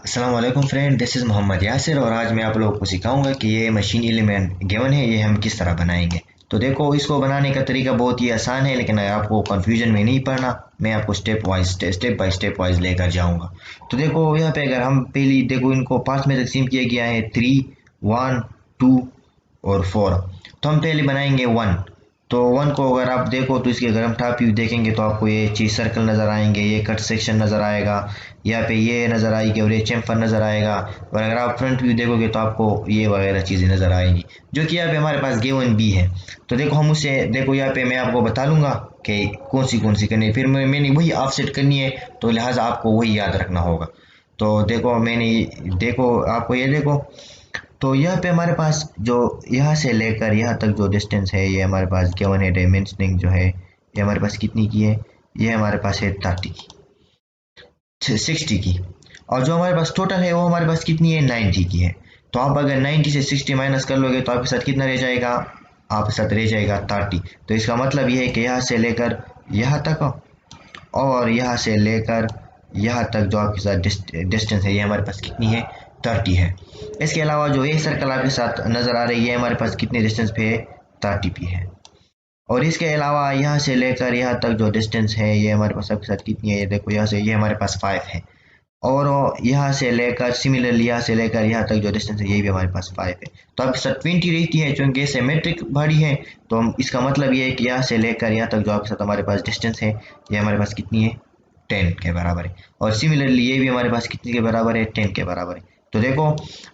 अस्सलाम वालेकुम friend, this is Mohammad Yasir और आज मैं आप लोगों को सिखाऊंगा कि ये मशीन एलिमेंट गिवन है, ये हम किस तरह बनाएंगे। तो देखो, इसको बनाने का तरीका बहुत ही आसान है, लेकिन आपको कन्फ्यूजन में नहीं पड़ना। मैं आपको स्टेप बाय स्टेप वाइज लेकर जाऊंगा। तो देखो, यहाँ पे अगर हम पहली देखो, इनको पार्ट्स में तकसीम किया गया है 3, 1, 2 और 4। तो हम पहले बनाएंगे 1। तो 1 को अगर आप देखो तो इसके अगर हम टॉप व्यू देखेंगे तो आपको ये चीज़ सर्कल नज़र आएंगे, ये कट सेक्शन नज़र आएगा, यहाँ पे ये नज़र आएगी और ये चैम्फर नज़र आएगा। और अगर आप फ्रंट व्यू देखोगे तो आपको ये वगैरह चीज़ें नज़र आएंगी, जो कि यहाँ पे हमारे पास गिवन बी है। तो देखो, हम उसे देखो यहाँ पे मैं आपको बता लूँगा कि कौन सी करनी है, फिर मैंने वही ऑफसेट करनी है, तो लिहाजा आपको वही याद रखना होगा। तो देखो, मैंने देखो आपको ये देखो, तो यहाँ पे हमारे पास जो यहाँ से लेकर यहाँ तक जो डिस्टेंस है, ये हमारे पास गिवन है। डायमेंशनिंग जो है ये हमारे पास कितनी की है, ये हमारे पास है 30 की, 60 की। और जो हमारे पास टोटल है वो हमारे पास कितनी है, 90 की है। तो आप अगर 90 से 60 माइनस कर लोगे तो आपके साथ कितना रह जाएगा, आपके साथ रह जाएगा 30। तो इसका मतलब ये है कि यहाँ से लेकर यहाँ तक और यहाँ से लेकर यहाँ तक जो आपके साथ डिस्टेंस है, ये हमारे पास कितनी है, 30 है। इसके अलावा जो एक सर्कल आपके साथ नज़र आ रही है हमारे पास कितने डिस्टेंस पे है, 30 पे है। और इसके अलावा यहाँ से लेकर यहाँ तक जो डिस्टेंस है ये हमारे पास आपके साथ कितनी है, ये देखो यहाँ से ये हमारे पास 5 है। और यहाँ से लेकर सिमिलरली यहाँ से लेकर यहाँ तक जो डिस्टेंस है ये भी हमारे पास 5 है। तो आपके साथ 20 रहती है, चूंकि सिमेट्रिक बॉडी है। तो हम इसका मतलब ये है कि यहाँ से लेकर यहाँ तक जो आपके साथ हमारे पास डिस्टेंस है ये हमारे पास कितनी है, 10 के बराबर है। और सिमिलरली ये भी हमारे पास कितने के बराबर है, 10 के बराबर है। तो देखो,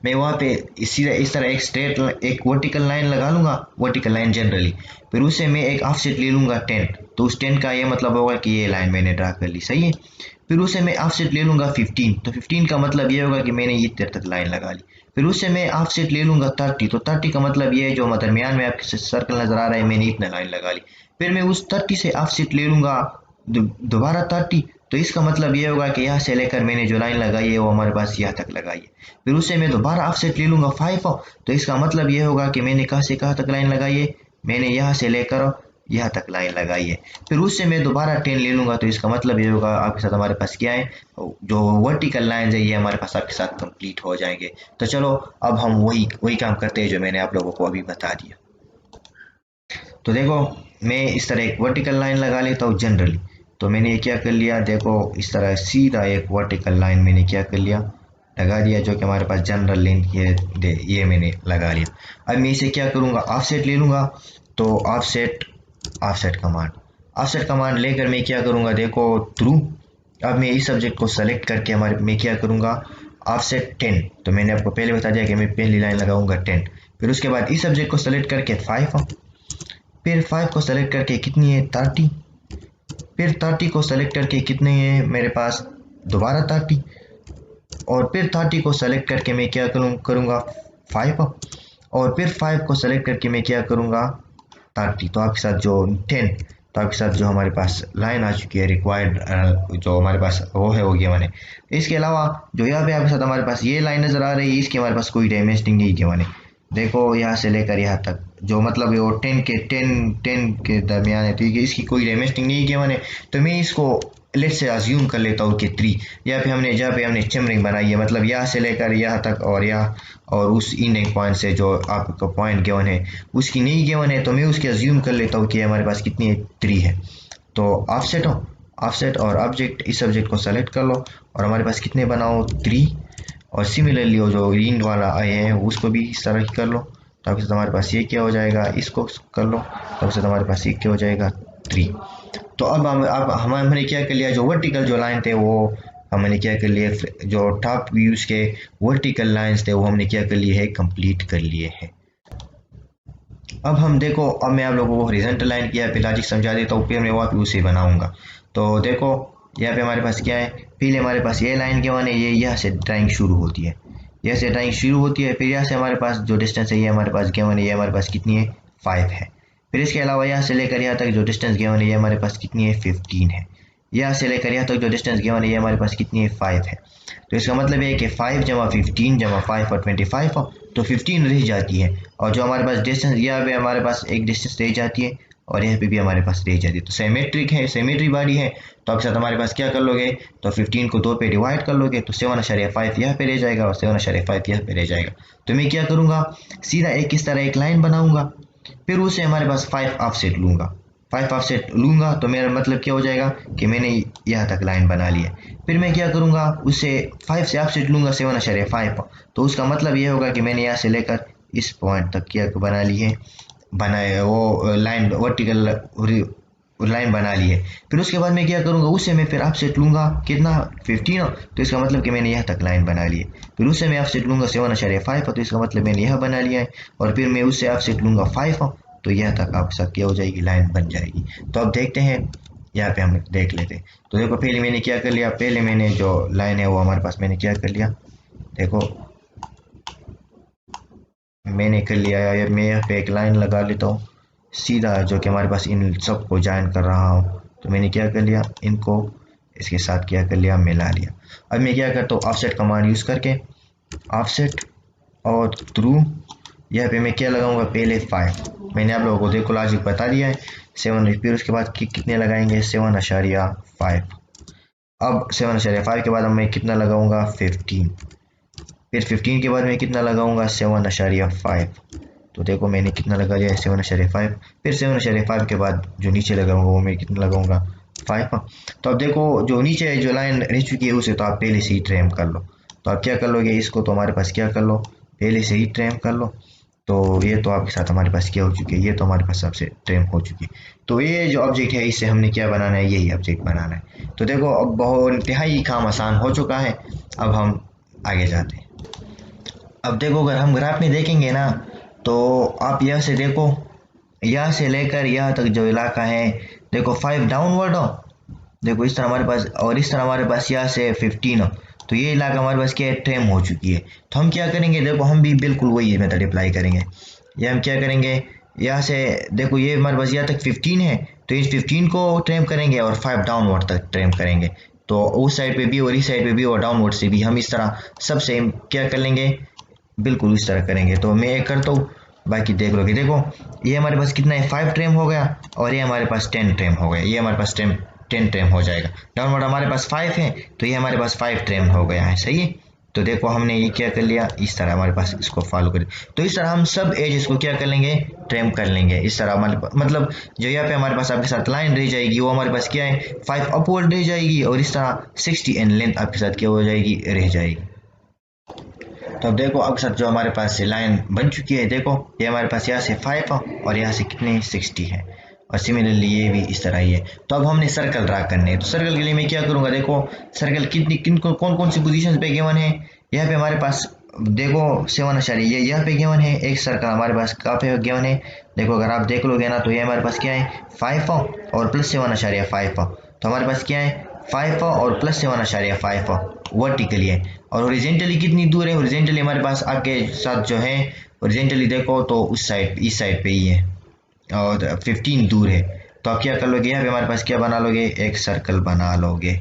मैं वहाँ पे इस तरह एक वर्टिकल लाइन लगा लूंगा, वर्टिकल लाइन जनरली। फिर उससे मैं एक ऑफसेट ले लूंगा 10। तो उस 10 का ये मतलब होगा कि ये लाइन मैंने ड्रा कर ली, सही है। फिर उससे मैं ऑफसेट ले लूंगा 15। तो 15 का मतलब ये होगा कि मैंने ये इधर तक लाइन लगा ली। फिर उससे मैं ऑफसेट ले लूंगा 30। तो 30 का मतलब ये है जो दरमियान में आपके सर्कल नजर आ रहा है, मैंने इतना लाइन लगा ली। फिर मैं उस 30 से ऑफसेट ले लूंगा दोबारा 30। तो इसका मतलब ये होगा कि यहाँ से लेकर मैंने जो लाइन लगाई है वो हमारे पास यहाँ तक लगाई है। फिर उससे मैं दोबारा ऑफसेट ले लूंगा 5। तो इसका मतलब ये होगा कि मैंने कहाँ से कहाँ तक लाइन लगाई है, मैंने यहाँ से लेकर यहाँ तक लाइन लगाई है। फिर उससे मैं दोबारा 10 ले लूंगा। तो इसका मतलब ये होगा आपके साथ हमारे पास क्या है, जो वर्टिकल लाइन है ये हमारे पास आपके साथ कंप्लीट हो जाएंगे। तो चलो, अब हम वही वही काम करते हैं जो मैंने आप लोगों को अभी बता दिया। तो देखो, मैं इस तरह एक वर्टिकल लाइन लगा लेता हूँ जनरली। तो मैंने ये क्या कर लिया, देखो इस तरह सीधा एक वर्टिकल लाइन मैंने क्या कर लिया, लगा दिया, जो कि हमारे पास जनरल लेंथ की है, ये मैंने लगा लिया। अब मैं इसे क्या करूँगा, ऑफसेट ले लूँगा। तो ऑफसेट ऑफसेट कमांड लेकर मैं क्या करूँगा, देखो थ्रू। अब मैं इस सब्जेक्ट को सेलेक्ट करके मैं क्या करूँगा, ऑफसेट 10। तो मैंने आपको पहले बता दिया कि मैं पहली लाइन लगाऊंगा 10। फिर उसके बाद इस सब्जेक्ट को सेलेक्ट करके 5। फिर 5 को सेलेक्ट करके कितनी है, 30। फिर 30 को सेलेक्ट करके कितने है मेरे पास, दोबारा 30। और फिर 30 को सेलेक्ट करके मैं क्या करूँगा 5। और फिर 5 को सेलेक्ट करके मैं क्या करूँगा 30। तो आपके साथ जो 10, तो आपके साथ जो हमारे पास लाइन आ चुकी है रिक्वायर्ड, जो हमारे पास वो है, वो गया मैंने। इसके अलावा जो यहाँ पे आपके साथ हमारे पास ये लाइन नज़र आ रही है, इसके हमारे पास कोई डायमेंशनिंग नहीं किया मैंने। देखो यहाँ से लेकर यहाँ तक जो मतलब है वो 10 के दरमियान है, तो ये इसकी कोई डायमेंशनिंग नहीं किया मैंने। तो मैं इसको लेट से अज्यूम कर लेता हूँ कि 3। यहाँ पे हमने जहाँ पे हमने चेमरिंग बनाई है, मतलब यहाँ से लेकर यहाँ तक और यहाँ और उस इंडिंग पॉइंट से जो आपका पॉइंट गिवन है उसकी नहीं गिवन है, तो मैं उसके अज्यूम कर लेता हूँ कि हमारे पास कितनी है, 3 है। तो ऑफसेट और ऑब्जेक्ट, इस सब्जेक्ट को सेलेक्ट कर लो और हमारे पास कितने बनाओ, 3। और सिमिलरली वो जो ग्रीन वाला आए हैं उसको भी इस तरह कर लो। तो आपके साथ हमारे पास ये क्या हो जाएगा, इसको कर लो, तो आपके साथ हमारे पास ये क्या हो जाएगा, 3। तो अब हमने क्या कर लिया, जो वर्टिकल जो लाइन थे वो हमने क्या कर लिए, जो टॉप व्यूज के वर्टिकल लाइंस थे वो हमने क्या कर लिए है, कंप्लीट कर लिए हैं। अब हम देखो, अब मैं आप लोगों को हॉरिजॉन्टल लाइन की पे लॉजिक समझा देता हूँ, फिर मैं वहाँ पे उसे बनाऊंगा। तो देखो, यहाँ पे हमारे पास क्या है, पहले हमारे पास ये लाइन के माने ये यहाँ से ड्राइंग शुरू होती है, यहाँ से ड्राइंग शुरू होती है। फिर यहाँ से हमारे पास जो डिस्टेंस है ये हमारे पास गिवन है, ये हमारे पास कितनी है, 5 है। फिर इसके अलावा यहाँ से लेकर यहाँ तक जो डिस्टेंस गिवन है ये हमारे पास कितनी है, 15 है। यहाँ से लेकर यहाँ तक जो डिस्टेंस गिवन है ये हमारे पास कितनी है, 5 है। तो इसका मतलब है कि 5 जमा 15 जमा 5 और 25, तो 15 रह जाती है। और जो हमारे पास डिस्टेंस यहाँ पे हमारे पास एक डिस्टेंस रह जाती है, और यहाँ पे भी हमारे पास रह जाती है। तो सिमेट्रिक है, सिमेट्री बॉडी है, तो आपके साथ हमारे पास क्या कर लोगे, तो 15 को 2 पे डिवाइड कर लोगे तो 7.5 यहाँ पे रह जाएगा और 7.5 यहाँ पे रह जाएगा। तो मैं क्या करूँगा, सीधा एक इस तरह एक लाइन बनाऊंगा, फिर उसे हमारे पास 5 ऑफसेट लूँगा, 5 ऑफसेट लूँगा तो मेरा मतलब क्या हो जाएगा कि मैंने यहाँ तक लाइन बना ली है। फिर मैं क्या करूँगा, उससे 5 से ऑफसेट लूँगा 7.5, तो उसका मतलब ये होगा कि मैंने यहाँ से लेकर इस पॉइंट तक क्या बना ली है, बनाए वो लाइन वर्टिकल लाइन बना ली है। फिर उसके बाद मैं क्या करूँगा, उससे मैं फिर ऑफसेट लूँगा कितना 15, तो इसका मतलब कि मैंने यहाँ तक लाइन बना ली है। फिर उससे मैं ऑफसेट लूँगा 7.5, तो इसका मतलब मैंने यह बना लिया है। और फिर मैं उससे ऑफसेट लूँगा 5, तो यह तक आपके साथ क्या हो जाएगी, लाइन बन जाएगी। तो अब देखते हैं, यहाँ पे हम देख लेते हैं। तो देखो पहले मैंने क्या कर लिया, पहले मैंने जो लाइन है वो हमारे पास मैंने क्या कर लिया, देखो मैंने कर लिया है, मैं यहाँ पे एक लाइन लगा लेता हूँ सीधा, जो कि हमारे पास इन सबको ज्वाइन कर रहा हूँ। तो मैंने क्या कर लिया, इनको इसके साथ क्या कर लिया, मिला लिया। अब मैं क्या करता हूँ, ऑफसेट कमांड यूज़ करके ऑफसेट और थ्रू, यहाँ पे मैं क्या लगाऊंगा, पहले 5, मैंने आप लोगों को देखो लॉजिक बता दिया है 7, फिर उसके बाद कितने लगाएंगे 7.5। अब 7.5 के बाद मैं कितना लगाऊंगा 15, फिर 15 के बाद मैं कितना लगाऊंगा 7.5। तो देखो मैंने कितना लगा लिया 7.5, फिर 7.5 के बाद जो नीचे लगाऊंगा वो मैं कितना लगाऊंगा 5। तो अब देखो जो नीचे जो लाइन रह चुकी है उसे तो आप पहले से ही ट्रिम कर लो। तो आप क्या कर लोगे, इसको तो हमारे पास क्या कर लो, पहले से ही ट्रिम कर लो। तो ये तो आपके साथ हमारे पास क्या हो चुकी है, ये तो हमारे पास सबसे ट्रिम हो चुकी है। तो ये जो ऑब्जेक्ट है इससे हमने क्या बनाना है, यही ऑब्जेक्ट बनाना है। तो देखो अब बहुत इंतहाई काम आसान हो चुका है। अब हम आगे जाते हैं। अब देखो अगर हम ग्राफ में देखेंगे ना, तो आप यहाँ से देखो, यहाँ से लेकर यहाँ तक जो इलाका है, देखो 5 डाउनवर्ड हो, देखो इस तरह हमारे पास, और इस तरह हमारे पास यहाँ से 15 हो। तो ये इलाका हमारे पास क्या है, ट्रेम हो चुकी है। तो हम क्या करेंगे, देखो हम भी बिल्कुल वही मेथड अप्लाई करेंगे। ये हम क्या करेंगे, यहाँ से देखो ये हमारे पास यहाँ तक 15 है, तो इस 15 को ट्रेम करेंगे और 5 डाउनवर्ड तक ट्रेम करेंगे। तो उस साइड पे भी और इस साइड पे भी और डाउनवर्ड से भी हम इस तरह सब सेम क्या कर लेंगे, बिल्कुल इस तरह करेंगे। तो मैं एक करता हूँ, बाकी देख लोगे। देखो ये हमारे पास कितना है, 5 ट्रेम हो गया, और ये हमारे पास 10 ट्रेम हो गया, ये हमारे पास 10 ट्रेम हो जाएगा। डाउनवर्ड हमारे पास 5 है, तो ये हमारे पास 5 ट्रेम हो गया है, सही है। तो देखो हमने ये क्या कर लिया, इस तरह हमारे पास इसको फॉलो कर, तो इस तरह हम सब एजेस को क्या कर लेंगे, ट्रेम कर लेंगे। इस तरह हमारे पास मतलब जो यहाँ पे हमारे पास आपके साथ लाइन रह जाएगी वो हमारे पास क्या है 5 अपवर्ड रह जाएगी, और इस तरह 60 एन लेंथ आपके साथ क्या हो जाएगी, रह जाएगी। तो अब देखो अब साथ जो हमारे पास लाइन बन चुकी है, देखो ये हमारे पास यहाँ से 5 और यहाँ से कितने 60 है, और सिमिलरली ये भी इस तरह ही है। तो अब हमने सर्कल ड्रा करने हैं। तो सर्कल के लिए मैं क्या करूँगा, देखो सर्कल कितनी किन को कौन कौन सी पोजीशन पे गिवन है, यहाँ पे हमारे पास देखो 7 ये यहाँ पे गिवन है, एक सर्कल हमारे पास कहाँ पे गिवन है, देखो अगर आप देख लोगे ना, तो ये हमारे पास क्या है 5 और प्लस 7.5। तो हमारे पास क्या है 5 और प्लस 7.5 वर्टिकली है, और ओरिजेंटली कितनी दूर है, ओरिजेंटली हमारे पास आपके साथ जो है ओरिजेंटली देखो तो उस साइड इस साइड पे ही है, और 15 दूर है। तो आप क्या कर लोगे, यहाँ पे हमारे पास क्या बना लोगे, एक सर्कल बना लोगे,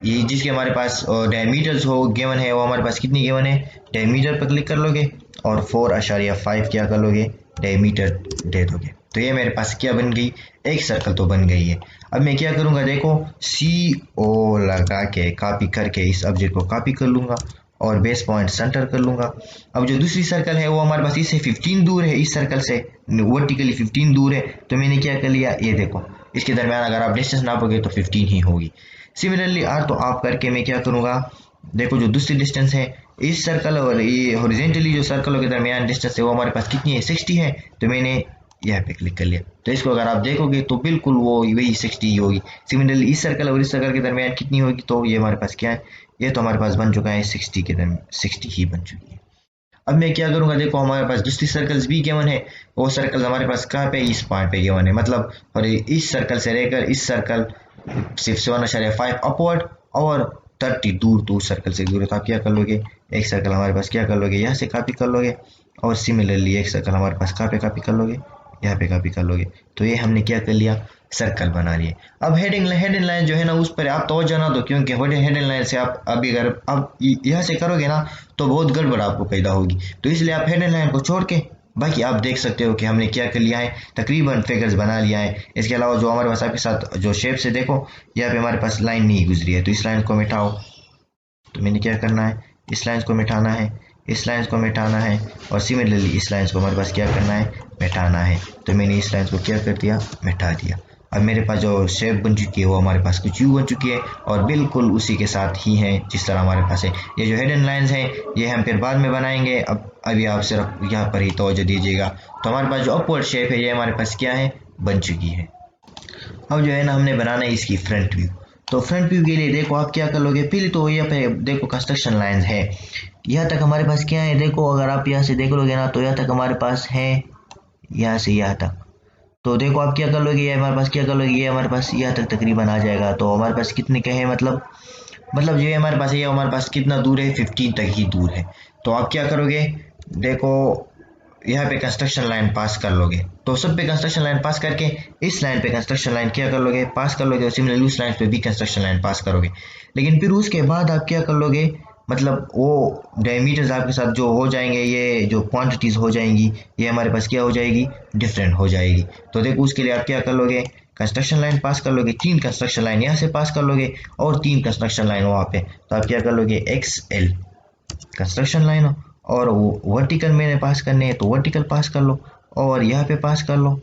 ये जिसके हमारे पास डायमीटर्स हो गिवन है, वो हमारे पास कितनी गिवन है, डायमीटर पर क्लिक कर लोगे और 4.5 क्या कर लोगे, डायमीटर दे दोगे। तो ये मेरे पास क्या बन गई, एक सर्कल तो बन गई है। अब मैं क्या करूँगा, देखो CO लगा के कॉपी करके इस ऑब्जेक्ट को कॉपी कर लूँगा और बेस पॉइंट सेंटर कर लूँगा। अब जो दूसरी सर्कल है वो हमारे पास इससे 15 दूर है, इस सर्कल से वर्टिकली 15 दूर है। तो मैंने क्या कर लिया, ये देखो इसके दरमियान अगर आप डिस्टेंस नापोगे तो 15 ही होगी। सिमिलरली आर तो आप करके मैं क्या करूँगा, देखो जो दूसरी डिस्टेंस है इस सर्कल और ये हॉरिजॉन्टली जो सर्कलों के दरमियान डिस्टेंस है वो हमारे पास कितनी है 60 है। तो मैंने यहाँ पे क्लिक कर लिया, तो इसको अगर आप देखोगे तो बिल्कुल वो वही 60 ही होगी। सिमिलरली इस सर्कल और इस सर्कल के दरमियान कितनी होगी, तो ये हमारे पास क्या है, ये तो हमारे पास बन चुका है 60 के दरमियान 60 ही बन चुकी है। अब मैं क्या करूँगा, देखो हमारे पास दूसरी सर्कल्स भी गिवन है, वो सर्कल हमारे पास कहाँ पे, इस पॉइंट पे गिवन है, मतलब और इस सर्कल से लेकर इस सर्कल सिर्फ 7.5 अपवर्ड और 30 दूर तो उस सर्कल से दूर है। तो आप क्या कर लोगे, एक सर्कल हमारे पास क्या कर लोगे, यहाँ से कॉपी कर लोगे, और सिमिलरली एक सर्कल हमारे पास कहाँ पे कॉपी कर लोगे, यहाँ पे कॉपी कर लोगे। तो ये हमने क्या कर लिया, सर्कल बना लिए। अब हेडिंग लाइन जो है ना उस पर आप तवज्जो ना दो, क्योंकि हेडिंग लाइन से आप अभी अगर अब यहाँ से करोगे ना तो बहुत गड़बड़ आपको पैदा होगी। तो इसलिए आप हेडिंग लाइन को छोड़ के बाकी आप देख सकते हो कि हमने क्या कर लिया है, तकरीबन फिगर्स बना लिया है। इसके अलावा जो हमारे पास आपके साथ जो शेप से देखो, यहाँ पे हमारे पास लाइन नहीं गुजरी है, तो इस लाइन को मिटाओ। तो मैंने क्या करना है, इस लाइन को मिटाना है, इस लाइन को मिटाना है, और सिमिलरली इस लाइन को हमारे पास क्या करना है, मिटाना है। तो मैंने इस लाइन को क्या कर दिया, मिटा दिया। अब मेरे पास जो शेप बन चुकी है वो हमारे पास कुछ यूँ बन चुकी है, और बिल्कुल उसी के साथ ही है जिस तरह हमारे पास है। ये जो हिडन लाइंस हैं ये हम फिर बाद में बनाएंगे, अब अभी आप सिर्फ यहाँ पर ही तवज्जो दीजिएगा। तो हमारे पास जो अपवर्ड शेप है ये हमारे पास क्या है, बन चुकी है। अब जो है ना हमने बनाना है इसकी फ्रंट व्यू। तो फ्रंट व्यू के लिए देखो आप क्या कर लोगे, पहले तो यहाँ पे देखो कंस्ट्रक्शन लाइंस है, यहाँ तक हमारे पास क्या है, देखो अगर आप यहाँ से देख लोगे ना तो यहाँ तक हमारे पास है, यहाँ से यहाँ तक। तो देखो आप क्या कर लोगे, ये हमारे पास क्या कर लोगे, ये हमारे पास यहाँ तक तकरीबन आ जाएगा। तो हमारे पास कितने का है, मतलब ये हमारे पास है, ये हमारे पास कितना दूर है, 15 तक ही दूर है। तो आप क्या करोगे, देखो यहाँ पे कंस्ट्रक्शन लाइन पास कर लोगे। तो सब पे कंस्ट्रक्शन लाइन पास करके इस लाइन पे कंस्ट्रक्शन लाइन क्या कर लोगे, पास कर लोगे, और सिमिलरली उस लाइन पे भी कंस्ट्रक्शन लाइन पास करोगे। लेकिन फिर उसके बाद आप क्या कर लोगे, मतलब वो डायमीटर्स आपके साथ जो हो जाएंगे, ये जो क्वांटिटीज हो जाएंगी, ये हमारे पास क्या हो जाएगी, डिफरेंट हो जाएगी। तो देखो उसके लिए आप क्या कर लोगे, कंस्ट्रक्शन लाइन पास कर लोगे, 3 कंस्ट्रक्शन लाइन यहाँ से पास कर लोगे, और 3 कंस्ट्रक्शन लाइन वहाँ पे। तो आप क्या कर लोगे, एक्स एल कंस्ट्रक्शन लाइन हो, और वो वर्टिकल मैंने पास करने हैं तो वर्टिकल पास कर लो, और यहाँ पे पास कर लो,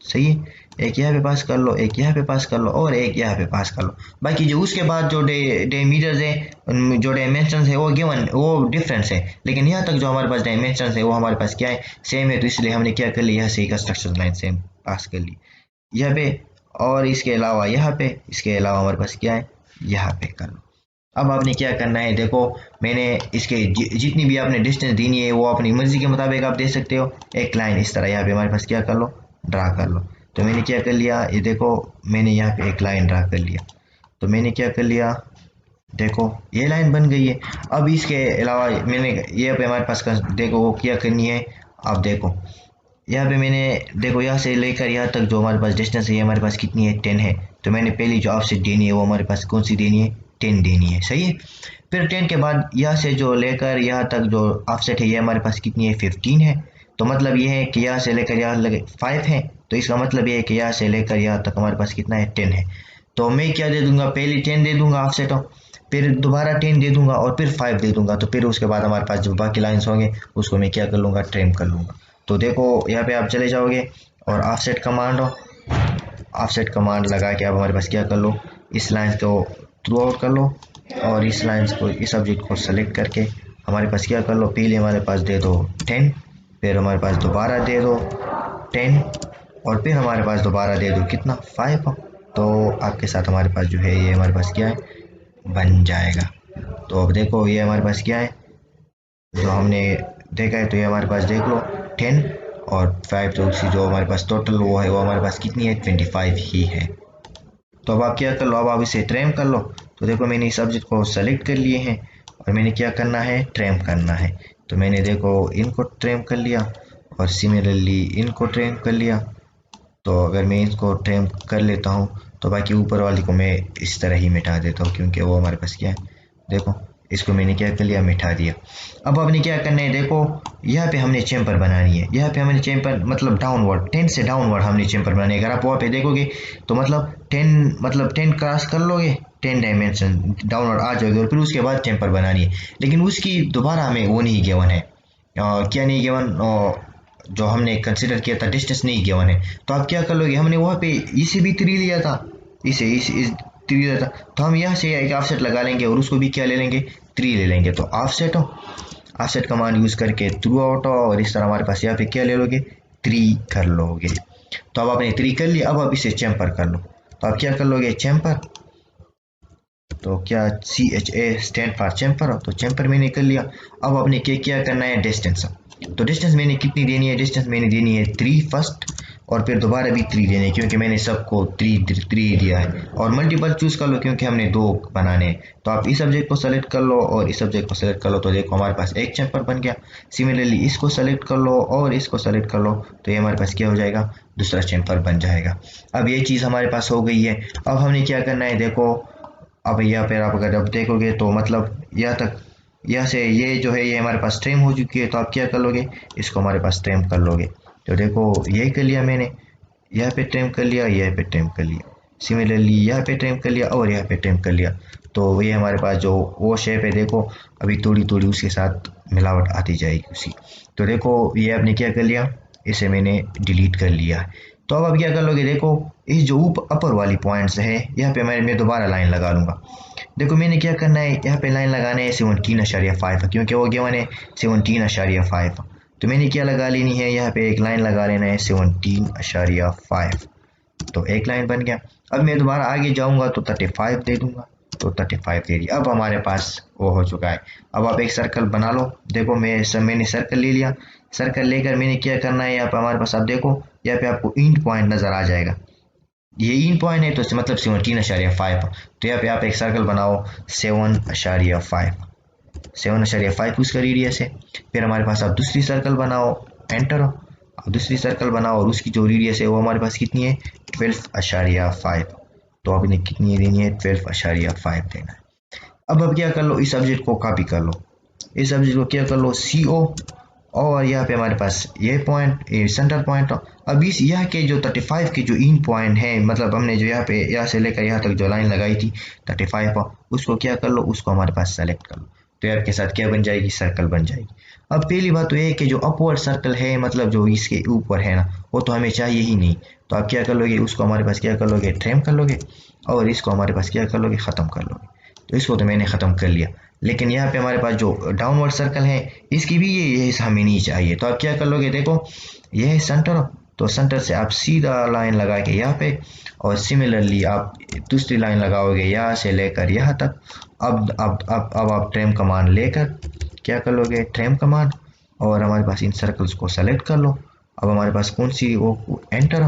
सही है। एक यहाँ पे पास कर लो, एक यहाँ पे पास कर लो, और एक यहाँ पे पास कर लो। बाकी जो उसके बाद जो डायमीटर्स है, उनमें जो डायमेंशन है वो गिवन, वो डिफरेंस है, लेकिन यहाँ तक जो हमारे पास डायमेंशन है वो हमारे पास क्या है, सेम है। तो इसलिए हमने क्या कर लिया, यहाँ से कंस्ट्रक्शन लाइन सेम पास कर ली यहाँ पे, और इसके अलावा यहाँ पे, इसके अलावा हमारे पास क्या है, यहाँ पे कर लो। अब आपने क्या करना है, देखो मैंने इसके जितनी भी आपने डिस्टेंस देनी है वो अपनी मर्जी के मुताबिक आप दे सकते हो। एक लाइन इस तरह यहाँ पे हमारे पास क्या कर लो, ड्रा कर लो। तो मैंने क्या कर लिया, ये देखो मैंने यहाँ पे एक लाइन ड्रा कर लिया। तो मैंने क्या कर लिया, देखो ये लाइन बन गई है। अब इसके अलावा मैंने ये पे हमारे पास देखो वो क्या करनी है, आप देखो यहाँ पे मैंने, देखो यहाँ से लेकर यहाँ तक जो हमारे पास डिस्टेंस है ये हमारे पास कितनी है, 10 है। तो मैंने पहली जो ऑफसेट देनी है वो हमारे पास कौन सी देनी है, 10 देनी है, सही है। फिर 10 के बाद यहाँ से जो लेकर यहाँ तक जो ऑफसेट है ये हमारे पास कितनी है, 15 है। तो मतलब ये है कि यहाँ से लेकर यहाँ लगे 5 है, तो इसका मतलब ये है कि यहाँ से लेकर यहाँ तक हमारे पास कितना है, 10 है। तो मैं क्या दे दूंगा, पहले 10 दे दूंगा ऑफसेट हो, फिर दोबारा 10 दे दूंगा, और फिर 5 दे दूंगा। तो फिर उसके बाद हमारे पास जो बाकी लाइन्स होंगे उसको मैं क्या कर लूँगा, ट्रिम कर लूँगा। तो देखो यहाँ पे आप चले जाओगे और ऑफसेट कमांड हो, ऑफसेट कमांड लगा के आप हमारे पास क्या कर लो, इस लाइन को थ्रू आउट कर लो, और इस लाइन्स को, इस ऑब्जेक्ट को सेलेक्ट करके हमारे पास क्या कर लो, पहले हमारे पास दे दो 10, फिर हमारे पास दोबारा दे दो 10, और फिर हमारे पास दोबारा दे दो कितना, 5। तो आपके साथ हमारे पास जो है ये हमारे पास क्या है, बन जाएगा। तो अब देखो ये हमारे पास क्या है, जो हमने देखा है, तो ये हमारे पास देख लो 10 और 5, तो उसी जो हमारे पास टोटल वो है वो हमारे पास कितनी है, 25 ही है। तो अब आप क्या कर लो, अब आप इसे ट्रैम कर लो। तो देखो मैंने इस सब्जेक्ट को सेलेक्ट कर लिए हैं, और मैंने क्या करना है, ट्रैम करना है। तो मैंने देखो इनको ट्रैम कर लिया, और सिमिलरली इनको ट्रैम कर लिया। तो अगर मैं इसको ट्रैम कर लेता हूँ तो बाकी ऊपर वाली को मैं इस तरह ही मिटा देता हूँ, क्योंकि वो हमारे पास क्या है, देखो इसको मैंने क्या कर लिया, मिटा दिया। अब आपने क्या करना है, देखो यहाँ पे हमने चैम्बर बनानी है, यहाँ पे हमने चैम्बर मतलब डाउनवर्ड, 10 से डाउनवर्ड हमने चैम्बर बनानी है। अगर आप वहाँ पे देखोगे तो मतलब 10 क्रॉस कर लोगे, 10 डायमेंशन डाउनवर्ड आ जाओगे, और फिर उसके बाद चैम्बर बनानी है। लेकिन उसकी दोबारा हमें वो नहीं गिवन है, क्या नहीं गिवन, जो हमने कंसिडर किया था डिस्टेंस नहीं गिवन है। तो आप क्या कर लोगे, हमने वहाँ पे इसे भी 3 लिया था, इसे इस 3 लिया था, तो हम यहाँ से एक ऑफसेट लगा लेंगे और उसको भी क्या ले लेंगे, 3 ले लेंगे। तो ऑफसेट हो, ऑफसेट कमांड यूज करके थ्रू आउट हो, और इस तरह हमारे पास यहाँ पे क्या ले लोगे, 3 कर लोगे। तो अब आपने 3 कर लिया, अब आप इसे चैम्पर कर लो। तो आप क्या कर लोगे, चैम्पर, तो क्या CHA स्टैंड फॉर चैम्पर हो, तो चैम्पर मैंने कर लिया। अब आपने क्या करना है, डिस्टेंस। तो डिस्टेंस मैंने कितनी देनी है, डिस्टेंस मैंने देनी है 3 फर्स्ट, और फिर दोबारा भी 3 देने, क्योंकि मैंने सबको 3 दिया है। और मल्टीपल चूज कर लो क्योंकि हमने 2 बनाने हैं। तो आप इस सब्जेक्ट को सेलेक्ट कर लो और इस सब्जेक्ट को सेलेक्ट कर लो, तो देखो हमारे पास एक चैम्पर बन गया। सिमिलरली इसको सेलेक्ट कर लो और इसको सेलेक्ट कर लो, तो ये हमारे पास क्या हो जाएगा, दूसरा चैम्पर बन जाएगा। अब ये चीज़ हमारे पास हो गई है। अब हमने क्या करना है, देखो अब यहाँ पर आप अगर अब देखोगे तो मतलब यहाँ तक यहाँ से ये जो है ये हमारे पास ट्रिम हो चुकी है, तो आप क्या कर लोगे, इसको हमारे पास ट्रिम कर लोगे। तो देखो यही कर लिया मैंने, यहाँ पे ट्रिम कर लिया, यहाँ पे ट्रिम कर लिया, सिमिलरली यहाँ पे ट्रिम कर लिया और यहाँ पे ट्रिम कर लिया। तो ये हमारे पास जो वो शेप है देखो अभी थोड़ी थोड़ी उसके साथ मिलावट आती जाएगी उसी। तो देखो ये आपने क्या कर लिया, इसे मैंने डिलीट कर लिया है। तो अब आप क्या कर लोगे, देखो इस जो अपर वाली पॉइंट्स है यहाँ पे मैं दोबारा लाइन लगा लूँगा। देखो मैंने क्या करना है, यहाँ पे लाइन लगाना है 17.5 क्योंकि वो गिवन है 17.5। तो मैंने क्या लगा लेनी है, यहाँ पे एक लाइन लगा लेना है 17.5। तो एक लाइन बन गया। अब मैं दोबारा आगे जाऊंगा तो 35 दे दूंगा, तो 35 दे दिया। अब हमारे पास वो हो चुका है। अब आप एक सर्कल बना लो। देखो मैंने सर्कल ले लिया। सर्कल लेकर मैंने क्या करना है, यहाँ पे हमारे पास आप देखो यहाँ पे आपको इंड पॉइंट नजर आ जाएगा। ये इंड पॉइंट है तो इससे मतलब 17.5। तो यहाँ पे आप एक सर्कल बनाओ 7.5, 7.5 उसका रेडियस है। फिर हमारे पास आप दूसरी सर्कल बनाओ, एंटर। अब दूसरी सर्कल बनाओ और उसकी जो रेडियस है वो हमारे पास कितनी है, 12.5। तो आपने कितनी देनी है, 12.5 देना है। अब क्या कर लो, इस सब्जेक्ट को कॉपी कर लो, इस सब्जेक्ट को क्या कर लो CO, और यहाँ पे हमारे पास ये पॉइंट, ये सेंटर पॉइंट। अब इस यहाँ के जो 35 के जो इन पॉइंट है, मतलब हमने जो यहाँ पे यहाँ से लेकर यहाँ तक जो लाइन लगाई थी 35 पर, उसको क्या कर लो, उसको हमारे पास सेलेक्ट कर लो। तो आपके साथ क्या बन जाएगी, सर्कल बन जाएगी। अब पहली बात तो ये है कि जो अपवर्ड सर्कल है, मतलब जो इसके ऊपर है ना, वो तो हमें चाहिए ही नहीं। तो आप क्या कर लोगे, उसको हमारे पास क्या कर लोगे, ट्रिम कर लोगे, और इसको हमारे पास क्या कर लोगे, ख़त्म कर लोगे। तो इसको तो मैंने ख़त्म कर लिया, लेकिन यहाँ पे हमारे पास जो डाउनवर्ड सर्कल है इसकी भी ये हिस्सा हमें नहीं चाहिए। तो आप क्या कर लोगे, देखो ये है सेंटर, तो सेंटर से आप सीधा लाइन लगा के यहाँ पे, और सिमिलरली आप दूसरी लाइन लगाओगे यहाँ से लेकर यहाँ तक। अब आप ट्रिम कमांड लेकर क्या कर लोगे, ट्रिम कमांड, और हमारे पास इन सर्कल्स को सेलेक्ट कर लो। अब हमारे पास कौन सी वो, एंटर।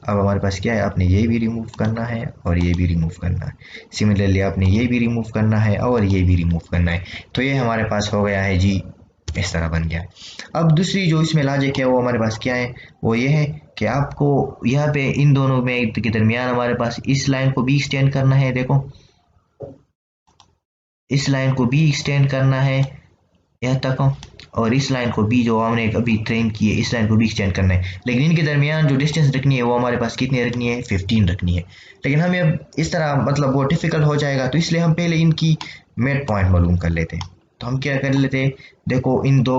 अब हमारे पास क्या है, आपने ये भी रिमूव करना है और ये भी रिमूव करना है। सिमिलरली आपने ये भी रिमूव करना है और ये भी रिमूव करना है। तो ये हमारे पास हो गया है जी, इस तरह बन गया है। अब दूसरी जो इसमें लॉजिक है वो हमारे पास क्या है, वो ये है कि आपको यहाँ पे इन दोनों में के दरमियान हमारे पास इस लाइन को भी एक्सटेंड करना है। देखो इस लाइन को भी एक्सटेंड करना है यहाँ तक, और इस लाइन को भी जो हमने अभी ट्रेन की है इस लाइन को भी एक्सटेंड करना है। लेकिन इनके दरमियान जो डिस्टेंस रखनी है वो हमारे पास कितनी रखनी है, 15 रखनी है। लेकिन हमें अब इस तरह मतलब वो डिफिकल्ट हो जाएगा, तो इसलिए हम पहले इनकी मिड पॉइंट मालूम कर लेते हैं। तो हम क्या कर लेते हैं, देखो इन दो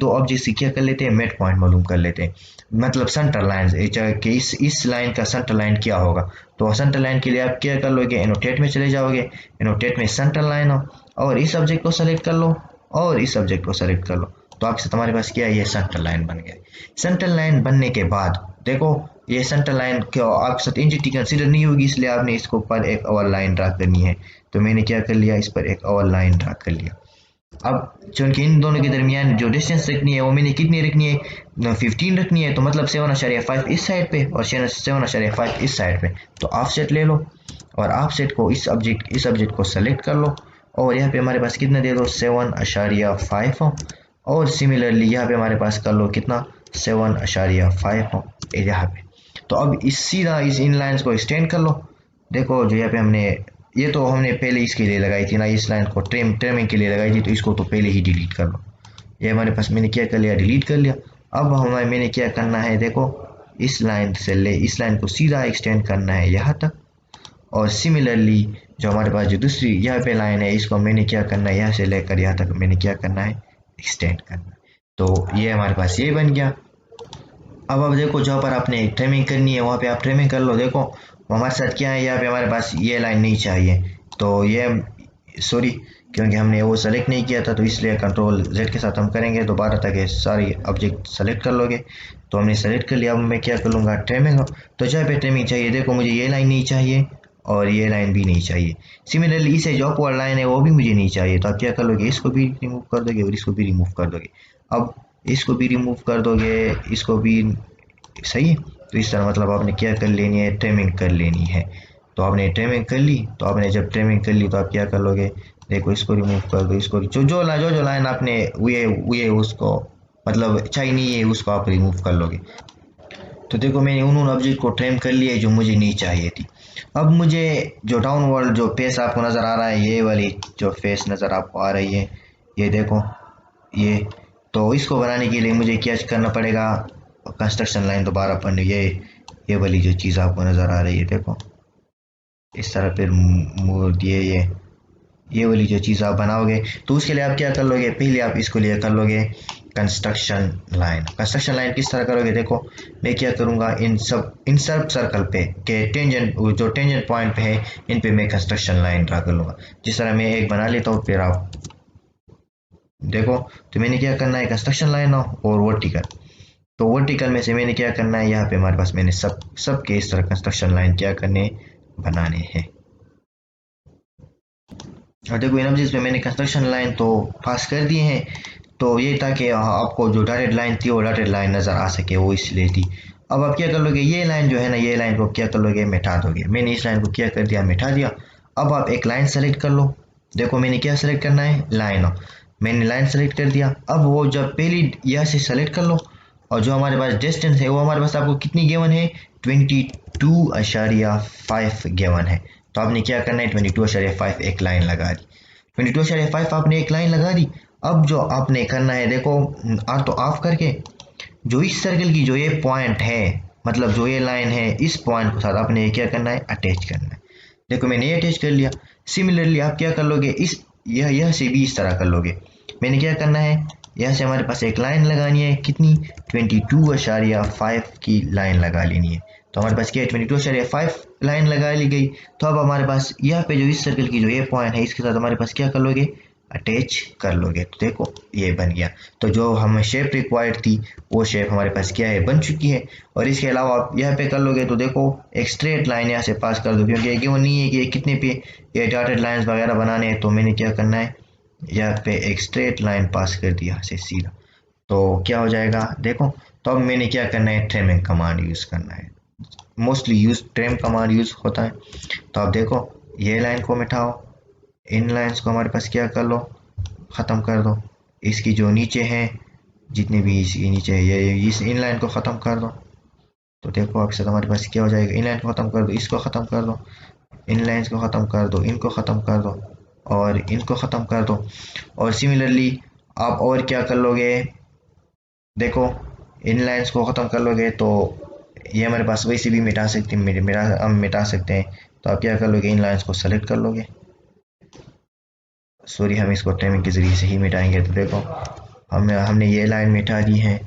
ऑब्जेक्ट्स की क्या कर लेते हैं, मिड पॉइंट मालूम कर लेते हैं। मतलब सेंटर लाइन कि इस लाइन का सेंटर लाइन क्या होगा। तो सेंटर लाइन के लिए आप क्या कर लोगे, एनोटेट में चले जाओगे, एनोटेट में सेंटर लाइन हो, और इस ऑब्जेक्ट को सेलेक्ट कर लो और इस सब्जेक्ट को सेलेक्ट कर लो। तो आपके साथ हमारे पास क्या है, ये सेंटर लाइन बन गया। सेंटर लाइन बनने के बाद देखो ये सेंटर लाइन क्यों आपके साथ एनजीटी कंसीडर नहीं होगी, इसलिए आपने इसको ऊपर एक और लाइन ड्रा करनी है। तो मैंने क्या कर लिया, इस पर एक और लाइन ड्रा कर लिया। अब चूंकि इन दोनों के दरमियान जो डिस्टेंस रखनी है वो मैंने कितनी रखनी है, 15 रखनी है। तो मतलब 7.5 इस साइड पे और 7.5 इस साइड पे। तो ऑफसेट ले लो और ऑफसेट को इस ऑब्जेक्ट को सेलेक्ट कर लो, और यहाँ पे हमारे पास कितना दे दो, 7.5। और सिमिलरली यहाँ पे हमारे पास कर लो कितना, 7.5 यहाँ पे। तो अब इस सीधा इस इन लाइन्स को एक्सटेंड कर लो। देखो जो यहाँ पे हमने ये तो हमने पहले इसके लिए लगाई थी ना, इस लाइन को ट्रिमिंग के लिए लगाई थी, तो इसको तो पहले ही डिलीट कर लो। ये हमारे पास मैंने क्या कर लिया, डिलीट कर लिया। अब मैंने क्या करना है, देखो इस लाइन से ले इस लाइन को सीधा एक्सटेंड करना है यहाँ तक, और सिमिलरली जो हमारे पास जो दूसरी यहाँ पे लाइन है इसको मैंने क्या करना है, यहाँ से लेकर यहाँ तक मैंने क्या करना है, एक्सटेंड करना है। तो ये हमारे पास ये बन गया। अब देखो जहाँ पर आपने ट्रिमिंग करनी है वहाँ पे आप ट्रिमिंग कर लो। देखो हमारे साथ क्या है, यहाँ पे हमारे पास ये लाइन नहीं चाहिए, तो ये सॉरी क्योंकि हमने वो सेलेक्ट नहीं किया था, तो इसलिए कंट्रोल Z के साथ हम करेंगे दोबारा ताकि सारी ऑब्जेक्ट सेलेक्ट कर लोगे। तो हमने सेलेक्ट कर लिया। अब मैं क्या कर लूँगा, ट्रिमिंग। तो जहाँ पे ट्रिमिंग चाहिए, देखो मुझे ये लाइन नहीं चाहिए और ये लाइन भी नहीं चाहिए। सिमिलरली इसे जो अपवर्ड लाइन है वो भी मुझे नहीं चाहिए। तो आप क्या कर लोगे, इसको भी रिमूव कर दोगे और इसको भी रिमूव कर दोगे। अब इसको भी रिमूव कर दोगे, इसको भी, सही है। तो इस तरह मतलब आपने क्या कर लेनी है, ट्रिमिंग कर लेनी है। तो आपने ट्रिमिंग कर ली। तो आपने जब ट्रिमिंग कर ली तो आप क्या कर लोगे, देखो इसको रिमूव कर दो, इसको जो लाइन आपने हुए उसको मतलब चाहिए नहीं है उसको आप रिमूव कर लोगे। तो देखो मैंने उन ऑब्जेक्ट को ट्रिम कर लिया जो मुझे नहीं चाहिए थी। अब मुझे जो डाउनवर्ड जो फेस आपको नज़र आ रहा है, ये वाली जो फेस नज़र आपको आ रही है, ये देखो ये। तो इसको बनाने के लिए मुझे क्या करना पड़ेगा, कंस्ट्रक्शन लाइन दोबारा पढ़नी। ये वाली जो चीज़ आपको नज़र आ रही है देखो, इस तरह फिर मोड़ दिए ये वाली जो चीज़ आप बनाओगे तो उसके लिए आप क्या कर लोगे, पहले आप इसको लिए कर लोगे कंस्ट्रक्शन लाइन। कंस्ट्रक्शन लाइन किस तरह करोगे, देखो मैं क्या करूँगा, इन सब सर्कल पे के टेंजेंट, जो टेंजेंट पॉइंट पे है इन पे मैं कंस्ट्रक्शन लाइन ड्रा कर लूँगा। जिस तरह मैं एक बना लेता हूँ, फिर आप देखो। तो मैंने क्या करना है, कंस्ट्रक्शन लाइन और वर्टिकल। तो वर्टिकल में से मैंने क्या करना है, यहाँ पे हमारे पास मैंने सब के इस तरह कंस्ट्रक्शन लाइन क्या करने, बनाने हैं। और देखो इन ऑब्जेक्ट्स में मैंने कंस्ट्रक्शन लाइन तो पास कर दिए हैं। तो ये ताकि आपको जो डॉटेड लाइन थी वो डॉटेड लाइन नज़र आ सके, वो इसलिए थी। अब आप क्या कर लोगे, ये लाइन जो है ना, ये लाइन को क्या कर लोगे, मिटा दोगे। मैंने इस लाइन को क्या कर दिया, मिटा दिया। अब आप एक लाइन सेलेक्ट कर लो। देखो मैंने क्या सेलेक्ट करना है, लाइन। मैंने लाइन सेलेक्ट कर दिया। अब वो जब पहली यहाँ से सेलेक्ट कर लो, और जो हमारे पास डिस्टेंस है वो हमारे पास आपको कितनी गिवन है, 22.5 गिवन है। तो आपने क्या करना है, 22.5 एक लाइन लगा दी। 22.5 आपने एक लाइन लगा दी। अब जो आपने करना है देखो, तो ऑफ करके जो इस सर्कल की जो ये पॉइंट है, मतलब जो ये लाइन है, इस पॉइंट के साथ आपने क्या करना है, अटैच करना है। देखो मैंने ये अटैच कर लिया। सिमिलरली आप क्या कर लोगे, इस यह से भी इस तरह कर लोगे। मैंने क्या करना है, यहाँ से हमारे पास एक लाइन लगानी है, कितनी, 22.5 की लाइन लगा लेनी है। तो हमारे पास क्या है, 22.5 लाइन लगा ली गई। तो अब हमारे पास यहाँ पे जो इस सर्कल की जो ये पॉइंट है, इसके साथ हमारे पास क्या कर लोगे, अटैच कर लोगे। तो देखो ये बन गया। तो जो हमें शेप रिक्वायर्ड थी वो शेप हमारे पास क्या है, बन चुकी है। और इसके अलावा आप यहाँ पे कर लोगे तो देखो एक स्ट्रेट लाइन यहाँ से पास कर दो, क्योंकि ये वो नहीं है कि ये कितने पे ये डॉटेड लाइंस वगैरह बनाने हैं। तो मैंने क्या करना है, यहाँ पे एक स्ट्रेट लाइन पास कर दिया से सीधा। तो क्या हो जाएगा देखो। तो अब मैंने क्या करना है, ट्रिमिंग कमांड यूज़ करना है। Mostly use trim command use होता है। तो आप देखो ये लाइन को मिटाओ, इन लाइंस को हमारे पास क्या कर लो, ख़त्म कर दो। इसकी जो नीचे है, जितने भी इसके नीचे है, ये इस इन लाइन को ख़त्म कर दो। तो देखो आपके साथ हमारे पास क्या हो जाएगा, इन लाइन को ख़त्म कर दो, इसको ख़त्म कर दो, इन लाइंस को ख़त्म कर दो, इनको ख़त्म कर दो, और इनको ख़त्म कर दो। और सिमिलरली आप और क्या कर लोगे, देखो इन लाइंस को ख़त्म कर लोगे तो ये हमारे पास वैसे भी मिटा सकते हैं, हम मिटा सकते हैं। तो आप क्या कर लोगे, इन लाइंस को सेलेक्ट कर लोगे। सॉरी, हम इसको टाइमिंग के ज़रिए से ही मिटाएंगे। तो देखो हमने ये लाइन मिटा दी है,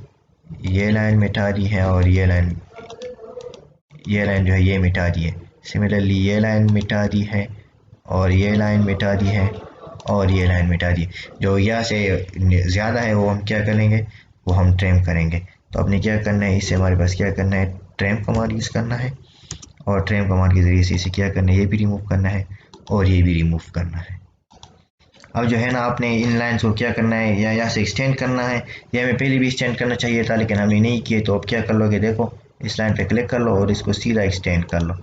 ये लाइन मिटा दी है, और ये लाइन जो है ये मिटा दी है। सिमिलरली ये लाइन मिटा दी है, और ये लाइन मिटा दी है, और ये लाइन मिटा दी। जो यहाँ से ज़्यादा है वो हम क्या करेंगे, वो हम ट्रिम करेंगे। तो अपने क्या करना है, इससे हमारे पास क्या करना है, ट्रिम कमांड यूज़ करना है। और ट्रिम कमांड के ज़रिए से इसे क्या करना है, ये भी रिमूव करना है, और ये भी रिमूव करना है। अब जो है ना, आपने इन लाइन्स को क्या करना है, या यहाँ से एक्सटेंड करना है। या हमें पहले भी एक्सटेंड करना चाहिए था, लेकिन हमने नहीं किए। तो अब क्या कर लोगे, देखो इस लाइन पे क्लिक कर लो और इसको सीधा एक्सटेंड कर लो,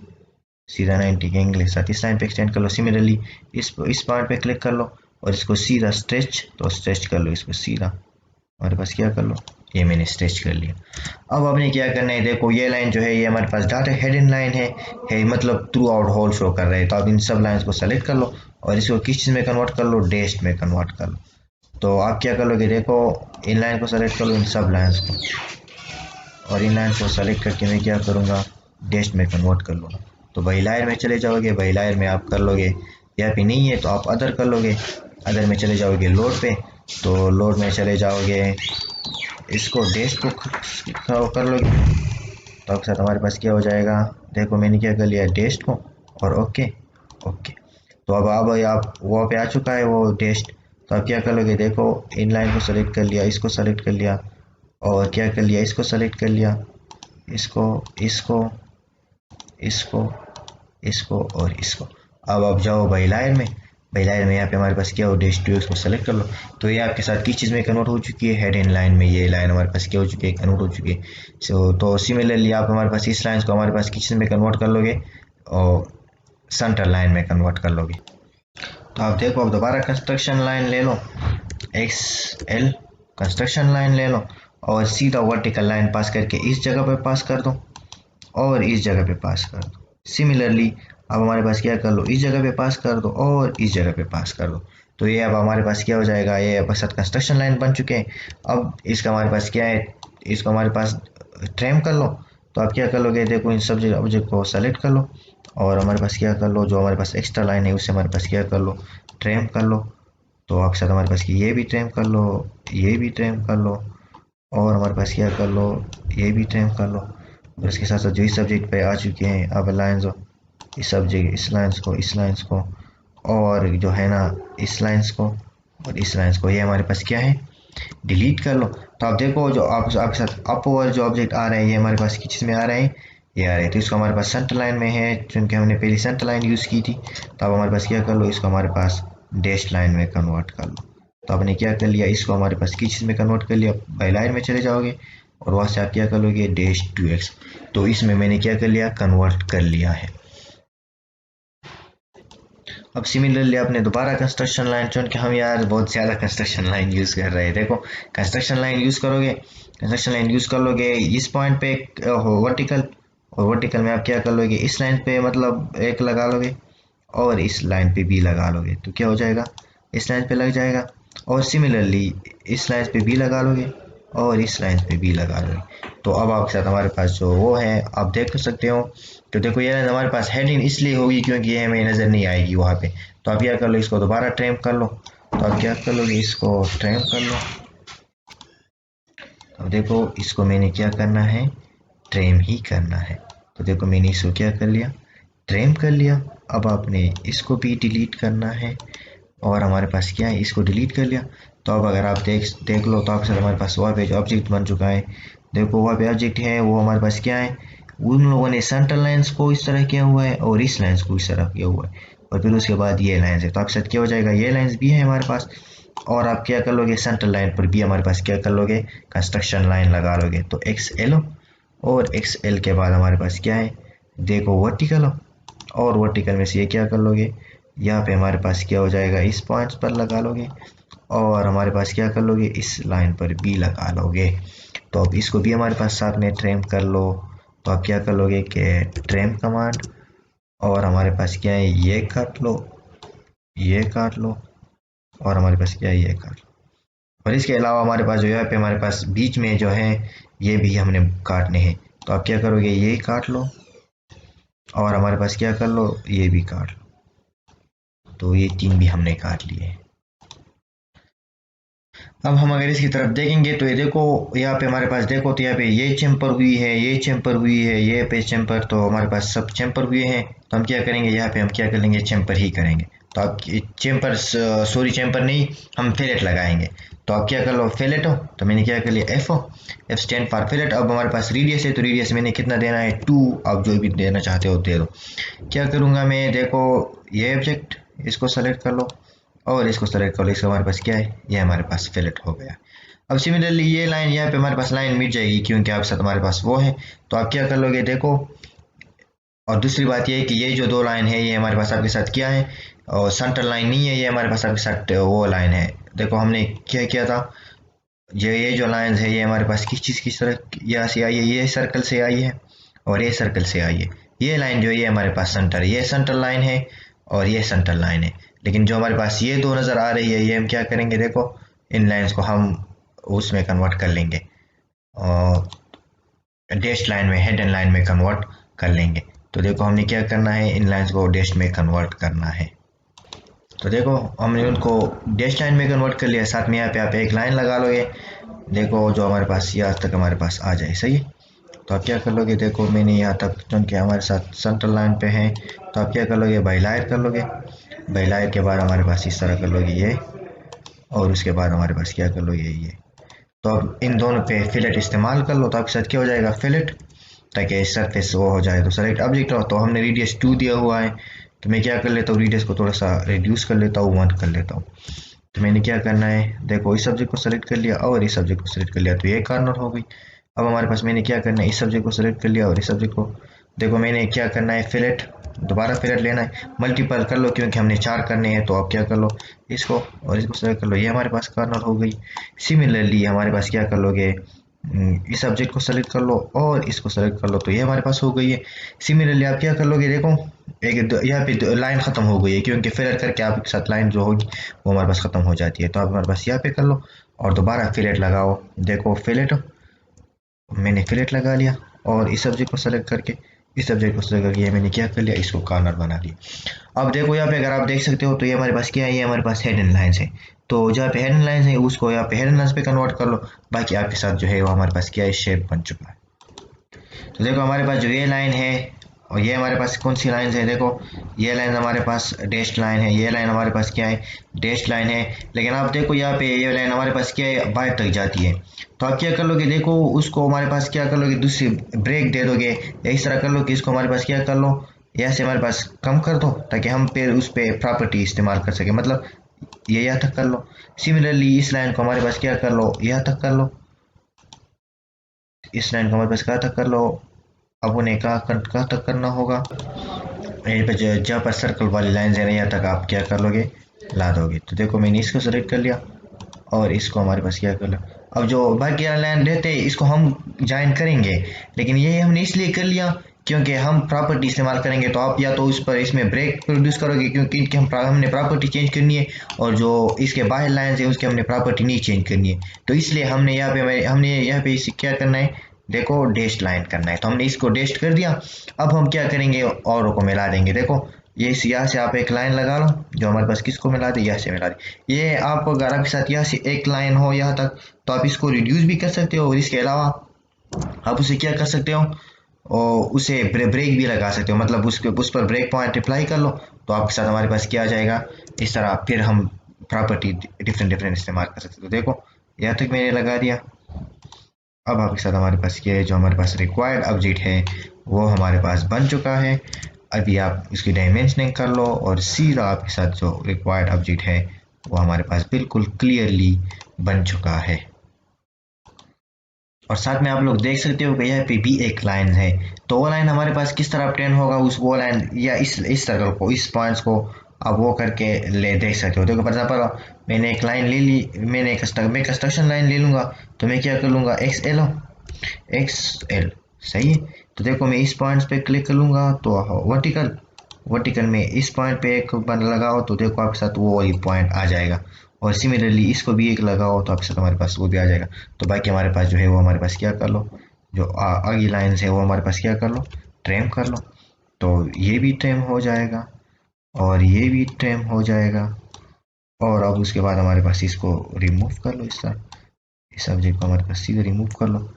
सीधा 90 के एंगल के साथ इस लाइन पे एक्सटेंड कर लो। सिमिलरली इस पार्ट पे क्लिक कर लो और इसको सीधा स्ट्रेच, तो स्ट्रेच कर लो इसको सीधा। हमारे पास क्या कर लो, ये मैंने स्ट्रेच कर लिया। अब आपने क्या करना है, देखो ये लाइन जो है ये हमारे पास डाटा हेडन लाइन है, मतलब थ्रू आउट होल शो कर रहे हैं। तो आप इन सब लाइन्स को सेलेक्ट कर लो और इसको किस चीज़ में कन्वर्ट कर लो, डैश में कन्वर्ट कर लो। तो आप क्या कर लोगे, देखो इन लाइन को सेलेक्ट कर लो, इन सब लाइन्स को, और इन लाइन्स को सेलेक्ट करके मैं क्या करूँगा, डैश में कन्वर्ट कर लूँगा। तो वही लायर में चले जाओगे, वही लायर में आप कर लोगे। यहाँ पे नहीं है तो आप अदर कर लोगे, अदर में चले जाओगे लोड पे, तो लोड में चले जाओगे, इसको डैश को कर लोगे। तो आपके साथ हमारे पास क्या हो जाएगा, देखो मैंने क्या कर लिया, डैश को, और ओके ओके। तो अब आप वो पे आ चुका है वो टेस्ट। तो आप क्या कर लोगे, देखो इन लाइन को सेलेक्ट कर लिया, इसको सेलेक्ट कर लिया, और क्या कर लिया, इसको सेलेक्ट कर लिया, इसको इसको इसको इसको और इसको। अब आप जाओ बाई लाइन में, बाई लाइन में यहाँ पे हमारे पास क्या हो, डैश टू, इसको सेलेक्ट कर लो। तो ये आपके साथ किस चीज़ में कन्वर्ट हो चुकी है, हेड इन लाइन में। ये लाइन हमारे पास क्या हो चुकी है, कन्वर्ट हो चुकी है। तो सिमिलरली आप हमारे पास इस लाइन को हमारे पास किस चीज़ में कन्वर्ट कर लोगे, और सेंटर लाइन में कन्वर्ट कर लोगे। तो आप देखो, अब दोबारा कंस्ट्रक्शन लाइन ले लो, एक्स एल कंस्ट्रक्शन लाइन ले लो, और सीधा वर्टिकल लाइन पास करके इस जगह पे पास कर दो, और इस जगह पे पास कर दो। सिमिलरली अब हमारे पास क्या कर लो, इस जगह पे पास कर दो और इस जगह पे पास कर दो। तो ये अब हमारे पास क्या हो जाएगा, ये अब साथ कंस्ट्रक्शन लाइन बन चुके हैं। अब इसका हमारे पास क्या है, इसको हमारे पास ट्रिम कर लो। तो आप क्या कर लोगे, देखो इन सब ऑब्जेक्ट को सेलेक्ट कर लो और हमारे पास क्या कर लो, जो हमारे पास एक्स्ट्रा लाइन है उससे हमारे पास क्या कर लो, ट्रिम कर लो। तो आपके साथ हमारे पास की ये भी ट्रिम कर लो, ये भी ट्रिम कर लो और हमारे पास क्या कर लो, ये भी ट्रिम कर लो। और इसके साथ साथ जो इस सब्जेक्ट पे आ चुके हैं अब लाइन्स हो, इस सब्जेक्ट इस लाइन्स को और जो है ना इस लाइन्स को और इस लाइन्स को, ये हमारे पास क्या है, डिलीट कर लो। तो आप देखो जो आपके साथ अप ओवर जो ऑब्जेक्ट आ रहे हैं ये हमारे पास किस चीज़ में आ रहे हैं, ये आ रहे हैं। तो इसको हमारे पास सेंटर लाइन में है क्योंकि हमने पहले सेंटर लाइन यूज़ की थी। तो अब हमारे पास क्या कर लो, इसको हमारे पास डैश लाइन में कन्वर्ट कर लो। तो आपने क्या कर लिया, इसको हमारे पास किस चीज़ में कन्वर्ट कर लिया, बाई लाइन में चले जाओगे और वहाँ से आप क्या कर लोगे, डैश टू एक्स। तो इसमें मैंने क्या कर लिया, कन्वर्ट कर लिया है। अब सिमिलरली आपने दोबारा कंस्ट्रक्शन लाइन चुन के, हम यार बहुत ज़्यादा कंस्ट्रक्शन लाइन यूज़ कर रहे हैं। देखो कंस्ट्रक्शन लाइन यूज़ करोगे, कंस्ट्रक्शन लाइन यूज़ कर लोगे इस पॉइंट पे वर्टिकल, और वर्टिकल में आप क्या कर लोगे, इस लाइन पे मतलब एक लगा लोगे और इस लाइन पे भी लगा लोगे। तो क्या हो जाएगा, इस लाइन पे लग जाएगा और सिमिलरली इस लाइन पे भी लगा लोगे और इस लाइन पे भी लगा लोगे। तो अब आपके साथ हमारे पास जो वो है आप देख सकते हो। तो देखो ये हमारे पास हेडिंग इसलिए होगी क्योंकि ये हमें नज़र नहीं आएगी वहाँ पे। तो आप क्या कर लो, इसको दोबारा ट्रिम कर लो। तो आप क्या कर लोगे, इसको ट्रिम कर लो। अब देखो इसको मैंने क्या करना है, ट्रिम ही करना है। तो देखो मैंने इसको क्या कर लिया, ट्रिम कर लिया। अब आपने इसको भी डिलीट करना है और हमारे पास क्या है, इसको डिलीट कर लिया। तो अब अगर आप देख लो तो आपके साथ हमारे पास वहाँ पे जो ऑब्जेक्ट बन चुका है। देखो वहाँ पे ऑब्जेक्ट है वो हमारे पास क्या है, उन लोगों ने सेंटर लाइंस को इस तरह किया हुआ है और इस लाइंस को इस तरह किया हुआ है और फिर उसके बाद ये लाइंस है। तो आपके साथ क्या हो जाएगा, ये लाइंस भी है हमारे पास और आप क्या कर लोगे, सेंटर लाइन पर भी हमारे पास क्या कर लोगे, कंस्ट्रक्शन लाइन लगा लोगे। तो एक्स एल और एक्स एल के बाद हमारे पास क्या है, देखो वर्टिकल और वर्टिकल में से ये क्या कर लोगे, यहाँ पे हमारे पास क्या हो जाएगा, इस पॉइंट्स पर लगा लोगे और हमारे पास क्या कर लोगे, इस लाइन पर भी लगा लोगे। तो अब इसको भी हमारे पास साथ में ट्रिम कर लो। तो आप क्या कर लोगे कि ट्रिम कमांड और हमारे पास क्या है, ये काट लो, ये काट लो और हमारे पास क्या है, ये काट लो। और इसके अलावा हमारे पास जो यहाँ पे हमारे पास बीच में जो है ये भी हमने काटने हैं। तो आप क्या करोगे, ये काट लो और हमारे पास क्या कर लो, ये भी काट लो। तो ये तीन भी हमने काट लिए। अब हम अगर इसकी तरफ देखेंगे तो ये देखो यहाँ पे हमारे पास देखो, तो यहाँ पे ये चैम्पर हुई है, ये चैम्पर हुई है, ये पे चैम्पर, तो हमारे पास सब चैम्पर हुए हैं। तो हम क्या करेंगे, यहाँ पे हम क्या कर लेंगे, चैम्पर ही करेंगे। तो आप चैम्पर सॉरी चैम्पर नहीं, हम फिलेट लगाएंगे। तो आप क्या कर लो, फिलेट हो। तो मैंने क्या कर लिया, एफ हो, एफ स्टैंड फॉर फिलेट। अब हमारे पास रेडियस है तो रेडियस मैंने कितना देना है, 2। आप जो भी देना चाहते हो दे दो। क्या करूँगा मैं, देखो ये ऑब्जेक्ट इसको सेलेक्ट कर लो और इसको सेलेक्ट कर लो। इसका हमारे पास क्या है, ये हमारे पास फिलेट हो गया। अब सिमिलरली ये लाइन यहाँ पे हमारे पास लाइन मिट जाएगी क्योंकि आपके साथ हमारे पास वो है। तो आप क्या कर लोगे, देखो और दूसरी बात ये है कि ये जो दो लाइन है ये हमारे पास आपके साथ क्या है, और सेंटर लाइन नहीं है, ये हमारे पास आपके साथ वो लाइन है। देखो हमने क्या किया था, ये जो लाइन है ये हमारे पास किस चीज़ की तरह यहाँ से आई है, ये सर्कल से आई है और ये सर्कल से आई है। ये लाइन जो है ये हमारे पास सेंटर, ये सेंटर लाइन है और ये सेंटर लाइन है। लेकिन जो हमारे पास ये दो नज़र आ रही है ये हम क्या करेंगे, देखो इन लाइंस को हम उसमें कन्वर्ट कर लेंगे और डैश लाइन में, हेड एंड लाइन में कन्वर्ट कर लेंगे। तो देखो हमने क्या करना है, इन लाइंस को डैश में कन्वर्ट करना है। तो देखो हमने उनको डैश लाइन में कन्वर्ट कर लिया। साथ में यहाँ पे आप एक लाइन लगा लोगे, देखो जो हमारे पास यहाँ तक हमारे पास आ जाए, सही है। तो आप क्या कर लोगे, देखो मैंने यहाँ तक चूंकि हमारे साथ सेंट्रल लाइन पे है तो आप क्या कर लोगे, बाई लायर कर लोगे। बाई लायर के बाद हमारे पास इस तरह कर लोगे ये, और उसके बाद हमारे पास क्या कर लोगे ये। तो अब इन दोनों पे फिलेट इस्तेमाल कर लो। तो आपके साथ क्या हो जाएगा, फिलेट, ताकि सरफेस वो हो जाए। तो सेलेक्ट ऑब्जेक्ट हो, तो हमने रेडियस 2 दिया हुआ है तो मैं क्या कर लेता हूँ, रेडियस को थोड़ा सा रिड्यूस कर लेता हूँ, 1 कर लेता हूँ। तो मैंने क्या करना है, देखो इस सब्जेक्ट को सेलेक्ट कर लिया और इस सब्जेक्ट को सेलेक्ट कर लिया तो ये कॉर्नर हो गई। अब हमारे पास मैंने क्या करना है, इस सब्जेक्ट को सेलेक्ट कर लिया और इस सब्जेक्ट को, देखो मैंने क्या करना है, फिलेट, दोबारा फिलेट लेना है, मल्टीपल कर लो क्योंकि हमने 4 करने हैं। तो आप क्या कर लो, इसको और इसको सेलेक्ट कर लो, ये हमारे पास कॉर्नर हो गई। सिमिलरली हमारे पास क्या कर लोगे, इस सब्जेक्ट को सेलेक्ट कर लो और इसको सेलेक्ट कर लो, तो ये हमारे पास हो गई है। सिमिलरली आप क्या कर लोगे, देखो यहाँ पे लाइन ख़त्म हो गई है, क्योंकि फिलर करके आपके साथ लाइन जो होगी वो हमारे पास ख़त्म हो जाती है। तो आप हमारे पास यहाँ पे कर लो और दोबारा फिलेट लगाओ। देखो फिलेट, मैंने फिलेट लगा लिया और इस सब्जेक्ट को सेलेक्ट करके इस सब्जेक्ट को सेलेक्ट करके ये मैंने क्या कर लिया, इसको कॉर्नर बना लिया। अब देखो यहाँ पे अगर आप देख सकते हो तो ये हमारे पास क्या है, ये हमारे पास हेडन लाइन्स है। तो जहाँ पे हेडन लाइन्स है उसको यहाँ पे हेडन लाइन्स पे कन्वर्ट कर लो। बाकी आपके साथ जो है वो हमारे पास क्या है, शेप बन चुका है। तो देखो हमारे पास जो ये लाइन है और ये हमारे पास कौन सी लाइन है, देखो ये लाइन हमारे पास डैश लाइन है, ये लाइन हमारे पास क्या है, डैश लाइन है। लेकिन आप देखो यहाँ पे ये लाइन हमारे पास क्या है, बाहर तक जाती है। तो आप क्या कर लोगे, देखो उसको हमारे पास क्या कर लोगे, दूसरी ब्रेक दे दोगे या इस तरह कर लो कि इसको हमारे पास क्या कर लो, यहाँ से हमारे पास कम कर दो ताकि हम फिर उस पर प्रॉपर्टी इस्तेमाल कर सके। मतलब ये यहाँ तक कर लो। सिमिलरली इस लाइन को हमारे पास क्या कर लो, यहाँ तक कर लो। इस लाइन को हमारे पास कहाँ तक कर लो, अब उन्हें कहाँ तक करना होगा, यहीं पर जहाँ पर सर्कल वाली लाइन है ना, यहाँ तक आप क्या कर लोगे, ला दोगे। तो देखो मैंने इसको सेलेक्ट कर लिया और इसको हमारे पास क्या कर लिया। अब जो बाकी लाइन रहते हैं इसको हम ज्वाइन करेंगे, लेकिन ये हमने इसलिए कर लिया क्योंकि हम प्रॉपर्टी इस्तेमाल करेंगे। तो आप या तो उस पर इसमें ब्रेक प्रोड्यूस करोगे क्योंकि इनकी हमने प्रॉपर्टी चेंज करनी है, और जो इसके बाहर लाइन है उसकी हमने प्रॉपर्टी नहीं चेंज करनी है। तो इसलिए हमने यहाँ पे इसे क्या करना है, देखो डैश लाइन करना है। तो हमने इसको डैश कर दिया। अब हम क्या करेंगे, औरों को मिला देंगे। देखो ये यहाँ से आप एक लाइन लगा लो जो हमारे पास किसको मिला दे, यहाँ से मिला दे। ये आपको अगर आपके साथ यहाँ से एक लाइन हो यहाँ तक तो आप इसको रिड्यूस भी कर सकते हो, और इसके अलावा आप उसे क्या कर सकते हो, और उसे ब्रेक भी लगा सकते हो। मतलब उस पर ब्रेक पॉइंट अप्लाई कर लो तो आपके साथ हमारे पास क्या आ जाएगा, इस तरह फिर हम प्रॉपर्टी डिफरेंट इस्तेमाल कर सकते हो। देखो यहाँ तक मैंने लगा दिया। अब आपके साथ हमारे पास ये जो हमारे पास रिक्वायर्ड ऑब्जेक्ट है वो हमारे पास बन चुका है। अभी आप इसकी डायमेंशनिंग कर लो और सीधा आपके साथ जो रिक्वायर्ड ऑब्जेक्ट है वो हमारे पास बिल्कुल क्लियरली बन चुका है। और साथ में आप लोग देख सकते हो कि यहाँ पे भी एक लाइन है। तो वो लाइन हमारे पास किस तरह ऑब्टेन होगा, उस वो लाइन या इस सर्कल को, इस पॉइंट्स को आप वो करके ले देख सकते हो। देखो फॉर एग्जाम्पल मैंने एक लाइन ले ली, मैं कंस्ट्रक्शन लाइन ले लूँगा। तो मैं क्या कर लूँगा, एक्स एल सही है। तो देखो मैं इस पॉइंट्स पे क्लिक कर लूँगा तो वर्टिकल में इस पॉइंट पे एक बन लगाओ तो देखो आपके साथ वो वाली पॉइंट आ जाएगा। और सिमिलरली इसको भी एक लगाओ तो आपके साथ हमारे पास वो भी आ जाएगा। तो बाकी हमारे पास जो है वो हमारे पास क्या कर लो, जो आगे लाइन्स है वो हमारे पास क्या कर लो, ट्रिम कर लो। तो ये भी ट्रिम हो जाएगा और ये भी ट्रिम हो जाएगा। और अब उसके बाद हमारे पास इसको रिमूव कर लो, इस तरह इस सब्जेक्ट को हमारे पास सीधे रिमूव कर लो।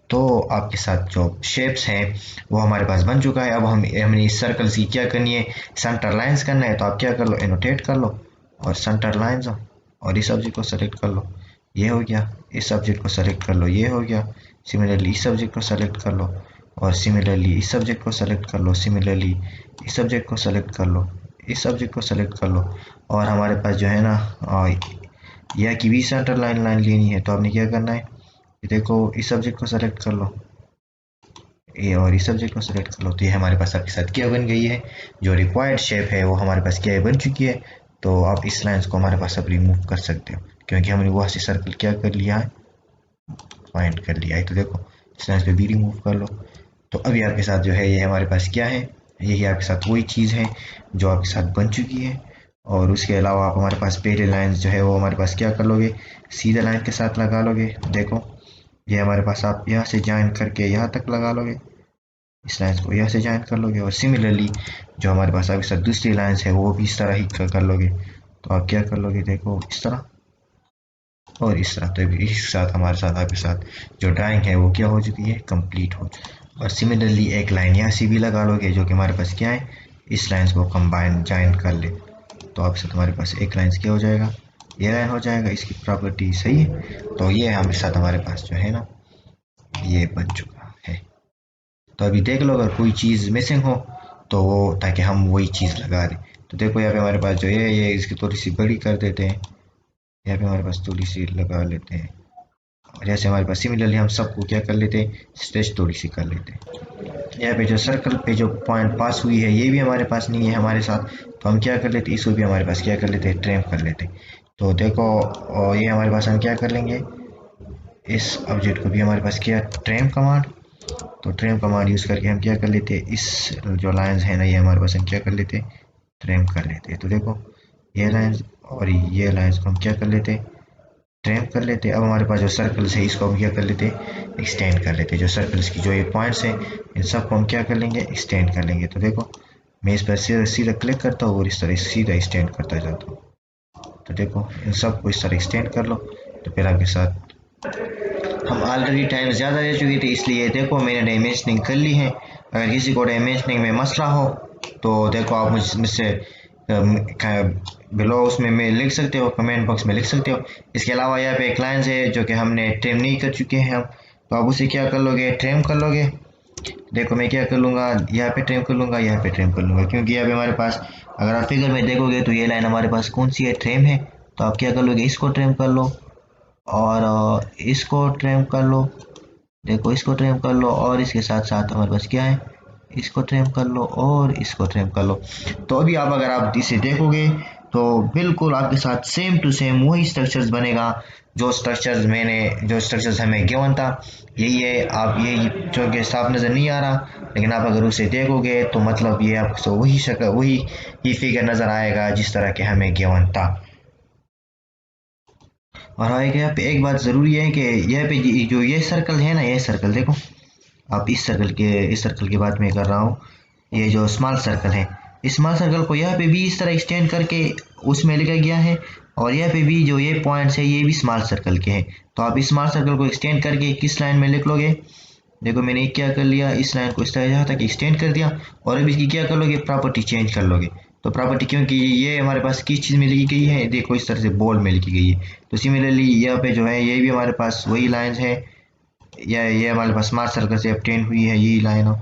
तो आपके साथ जो शेप्स हैं वो हमारे पास बन चुका है। अब हमने इस सर्कल की क्या करनी है, सेंटर लाइंस करना है। तो आप क्या कर लो, एनोटेट कर लो और सेंटर लाइंस, और इस सब्जेक्ट को सेलेक्ट कर लो, ये हो गया। इस सब्जेक्ट को सेलेक्ट कर लो, ये हो गया। सिमिलरली इस सब्जेक्ट को सेलेक्ट कर लो और सिमिलरली इस सब्जेक्ट को सेलेक्ट कर लो, सिमिलरली इस सब्जेक्ट को सेलेक्ट कर लो, इस सब्जेक्ट को सेलेक्ट कर लो। और हमारे पास जो है ना यह की भी सेंटर लाइन लेनी है। तो आपने क्या करना है, देखो इस सब्जेक्ट को सेलेक्ट कर लो, ये और इस सब्जेक्ट को सेलेक्ट कर लो। तो ये हमारे पास आपके साथ क्या बन गई है, जो रिक्वायर्ड शेप है वो हमारे पास क्या है, बन चुकी है। तो आप इस लाइन्स को हमारे पास अब रिमूव कर सकते हो क्योंकि हमने वहाँ से सर्कल क्या कर लिया है, पॉइंट कर लिया है। तो देखो इस लाइन्स पे भी रिमूव कर लो। तो अभी आपके साथ जो है ये हमारे पास क्या है, यही आपके साथ वही चीज़ है जो आपके साथ बन चुकी है। और उसके अलावा आप हमारे पास पहले लाइन्स जो है वो हमारे पास क्या कर लोगे, सीधे लाइन के साथ लगा लोगे। देखो ये हमारे पास आप यहाँ से ज्वाइन करके यहाँ तक लगा लोगे, इस लाइन्स को यहाँ से ज्वाइन कर लोगे। और सिमिलरली जो हमारे पास आपके साथ दूसरी लाइन्स है वो भी इस तरह ही कर लोगे। तो आप क्या कर लोगे, देखो इस तरह और इस तरह। तो इस साथ हमारे साथ आपके साथ जो ड्राइंग है वो क्या हो चुकी है, कंप्लीट हो चुकी है। और सिमिलरली एक लाइन यहाँ से भी लगा लोगे जो कि हमारे पास क्या है, इस लाइन्स को कंबाइन ज्वाइन कर ले। तो आपके साथ हमारे पास एक लाइन्स क्या हो जाएगा, ये लाइन हो जाएगा। इसकी प्रॉपर्टी सही है। तो ये हमारे साथ हमारे पास जो है ना ये बन चुका है। तो अभी देख लो अगर कोई चीज़ मिसिंग हो तो वो, ताकि हम वही चीज़ लगा दें। तो देखो यहाँ पे हमारे पास जो है ये इसकी थोड़ी सी बड़ी कर देते हैं, यहाँ पे हमारे पास थोड़ी सी लगा लेते हैं। और जैसे हमारे पास सिमिलरली हम सबको क्या कर लेते हैं, स्ट्रेच थोड़ी सी कर लेते हैं। यहाँ पे जो सर्कल पे जो पॉइंट पास हुई है ये भी हमारे पास नहीं है हमारे साथ। तो हम क्या कर लेते हैं, इसको भी हमारे पास क्या कर लेते हैं, ट्रिम कर लेते हैं। तो देखो और ये हमारे पास हम क्या कर लेंगे, इस ऑब्जेक्ट को भी हमारे पास किया ट्रिम कमांड। तो ट्रिम कमांड यूज़ करके हम क्या कर लेते हैं, इस जो लाइंस है ना ये हमारे पास हम क्या कर लेते हैं, ट्रिम कर लेते हैं। तो देखो ये लाइंस और ये लाइंस को हम क्या कर लेते हैं, ट्रिम कर लेते हैं। अब हमारे पास जो सर्कल्स है इसको हम क्या कर लेते हैं, एक्सटेंड कर लेते हैं। जो सर्कल्स की जो ये पॉइंट्स हैं इन सबको हम क्या कर लेंगे, एक्सटेंड कर लेंगे। तो देखो मैं इस पर सीधा सीधा क्लिक करता हूँ और इस तरह सीधा एक्सटेंड करता जाता हूँ। तो देखो इन सबको इस तरह एक्सटेंड कर लो। तो फिर आपके साथ हम ऑलरेडी टाइम ज़्यादा ले चुके थे, इसलिए देखो मैंने डायमेंशनिंग कर ली है। अगर किसी को डायमेंशनिंग में मसला हो तो देखो आप मुझसे बिलो उसमें मैं लिख सकते हो, कमेंट बॉक्स में लिख सकते हो। इसके अलावा यहाँ पे एक लाइन्स है जो कि हमने ट्रिम नहीं कर चुके हैं हम, तो आप उसे क्या कर लोगे, ट्रिम कर लोगे। देखो मैं क्या कर लूँगा, यहाँ पे ट्रिम कर लूँगा, यहाँ पे ट्रिम कर लूँगा, क्योंकि यहाँ पे हमारे पास अगर आप फिगर में देखोगे तो ये लाइन हमारे पास कौन सी है, ट्रिम है। तो आप क्या कर लोगे, इसको ट्रिम कर लो और इसको ट्रिम कर लो। देखो इसको ट्रिम कर लो और इसके साथ साथ हमारे पास क्या है, इसको ट्रिम कर लो और इसको ट्रिम कर लो। तो अभी आप अगर आप इसे देखोगे तो बिल्कुल आपके साथ सेम टू सेम वही स्ट्रक्चर्स बनेगा जो स्ट्रक्चर्स हमें गिवन था यही है। आप ये जो कि साफ नज़र नहीं आ रहा, लेकिन आप अगर उसे देखोगे तो मतलब ये आपको वही शक्ल वही ही फिगर नज़र आएगा जिस तरह के हमें गिवन था। और हाँ यहाँ पे एक बात ज़रूरी है कि यहाँ पे जो ये सर्कल है ना, ये सर्कल देखो, आप इस सर्कल की बात मैं कर रहा हूँ। ये जो स्मॉल सर्कल है, इस स्मॉल सर्कल को यहाँ पे भी इस तरह एक्सटेंड करके उसमें लिखा गया है, और यहाँ पे भी जो ये पॉइंट्स है ये भी स्मॉल सर्कल के हैं। तो आप इस स्मॉल सर्कल को एक्सटेंड करके किस लाइन में लिख लोगे, देखो मैंने क्या कर लिया, इस लाइन को इस तरह यहाँ तक एक्सटेंड कर दिया और अब इसकी क्या कर लोगे, प्रॉपर्टी चेंज कर लोगे। तो प्रॉपर्टी क्योंकि ये हमारे पास किस चीज़ में लिखी गई है, देखो इस तरह से बॉल में लिखी गई है। तो सिमिलरली यहाँ पे जो है ये भी हमारे पास वही लाइन्स है, या ये हमारे पास स्मार्ट सर्कल से ऑब्टेन हुई है यही लाइन हो।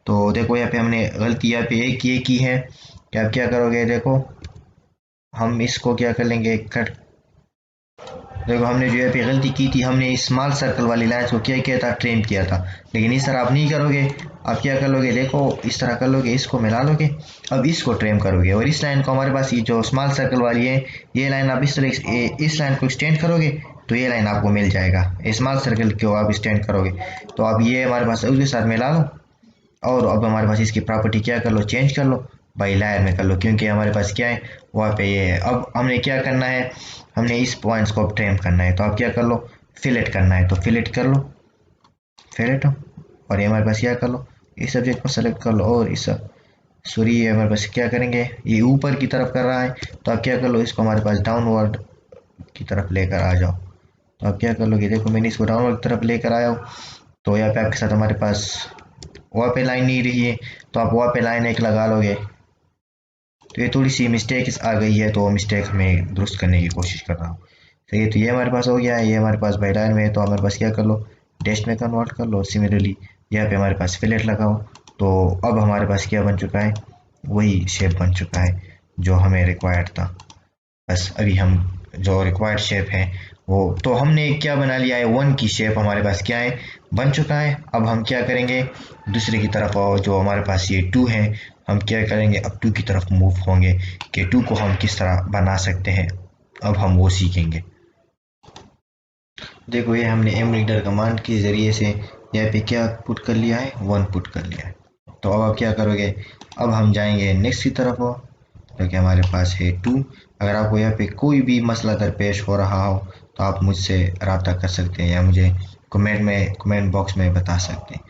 तो देखो यहाँ पे हमने गलती यहाँ पे एक ये की है कि आप क्या करोगे, देखो हम इसको क्या कर लेंगे, कट। देखो हमने जो यहाँ पे गलती की थी, हमने इस स्मॉल सर्कल वाली लाइन को क्या किया था, ट्रिम किया था, लेकिन इस तरह आप नहीं करोगे। आप क्या कर लोगे, देखो इस तरह कर लोगे, इसको मिला लोगे, अब इसको ट्रिम करोगे और इस लाइन को हमारे पास ये जो स्मॉल सर्कल वाली है ये लाइन आप इस तरह इस लाइन को एक्सटेंड करोगे तो ये लाइन आपको मिल जाएगा। स्मॉल सर्कल को आप एक्सटेंड करोगे तो अब ये हमारे पास उसके साथ मिला लो और अब हमारे पास इसकी प्रॉपर्टी क्या कर लो, चेंज कर लो, बाई लायर में कर लो, क्योंकि हमारे पास क्या है वहाँ पे ये है। अब हमने क्या करना है, हमने इस पॉइंट्स को अब ट्रिम करना है। तो आप क्या कर लो, फिलेट करना है तो फिलेट कर लो, फिलेट। और ये हमारे पास क्या कर लो, इस सब्जेक्ट को सेलेक्ट कर लो और इस सॉरी ये हमारे पास क्या करेंगे, ये ऊपर की तरफ कर रहा है तो आप क्या कर लो, इसको हमारे पास डाउनवर्ड की तरफ लेकर आ जाओ। तो आप क्या कर लोगे, देखो मैंने इसको डाउनवर्ड की तरफ लेकर आया हूँ। तो यहाँ पे आपके साथ हमारे पास वहाँ पे लाइन नहीं रही है तो आप वहाँ पे लाइन एक लगा लोगे। तो ये थोड़ी सी मिस्टेक आ गई है, तो वो मिस्टेक मैं दुरुस्त करने की कोशिश कर रहा हूँ। सही है, तो ये हमारे पास हो गया है, ये हमारे पास बाई लाइन में है तो हमारे पास क्या कर लो, डैश में कन्वर्ट कर लो। सिमिलरली यहाँ पे हमारे पास फिलेट लगाओ। तो अब हमारे पास क्या बन चुका है, वही शेप बन चुका है जो हमें रिक्वायर्ड था। बस अभी हम जो रिक्वायर्ड शेप है वो तो हमने क्या बना लिया है, वन की शेप हमारे पास क्या है, बन चुका है। अब हम क्या करेंगे, दूसरे की तरफ और जो हमारे पास ये टू है हम क्या करेंगे, अब टू की तरफ मूव होंगे कि टू को हम किस तरह बना सकते हैं, अब हम वो सीखेंगे। देखो ये हमने एम रीडर कमांड के ज़रिए से यहाँ पे क्या पुट कर लिया है, वन पुट कर लिया है। तो अब आप क्या करोगे, अब हम जाएंगे नेक्स्ट की तरफ हो जो कि हमारे पास है टू। अगर आपको यहाँ पे कोई भी मसला दरपेश हो रहा हो तो आप मुझसे रब्ता कर सकते हैं या मुझे कमेंट बॉक्स में बता सकते हैं।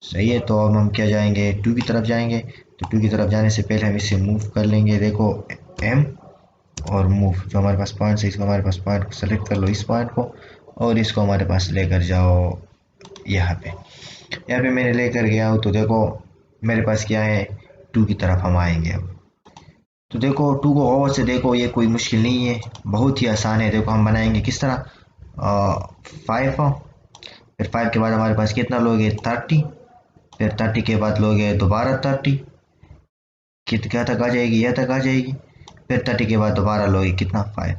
सही है, तो अब हम क्या जाएंगे, टू की तरफ जाएंगे। तो टू की तरफ जाने से पहले हम इसे मूव कर लेंगे, देखो एम और मूव, जो हमारे पास पॉइंट है इसको हमारे पास पॉइंट को सेलेक्ट कर लो, इस पॉइंट को, और इसको हमारे पास लेकर जाओ यहाँ पे मैंने लेकर गया हूँ। तो देखो मेरे पास क्या है, टू की तरफ हम आएंगे अब। तो देखो टू को ओवर से देखो, ये कोई मुश्किल नहीं है, बहुत ही आसान है। देखो हम बनाएंगे किस तरह, फाइव हो, फिर फाइव के बाद हमारे पास कितना लोगे, 30, फिर 30 के बाद लोगे दोबारा 30, क्या तक आ जाएगी, यह तक आ जाएगी, फिर 30 के बाद दोबारा लोगे कितना, 5।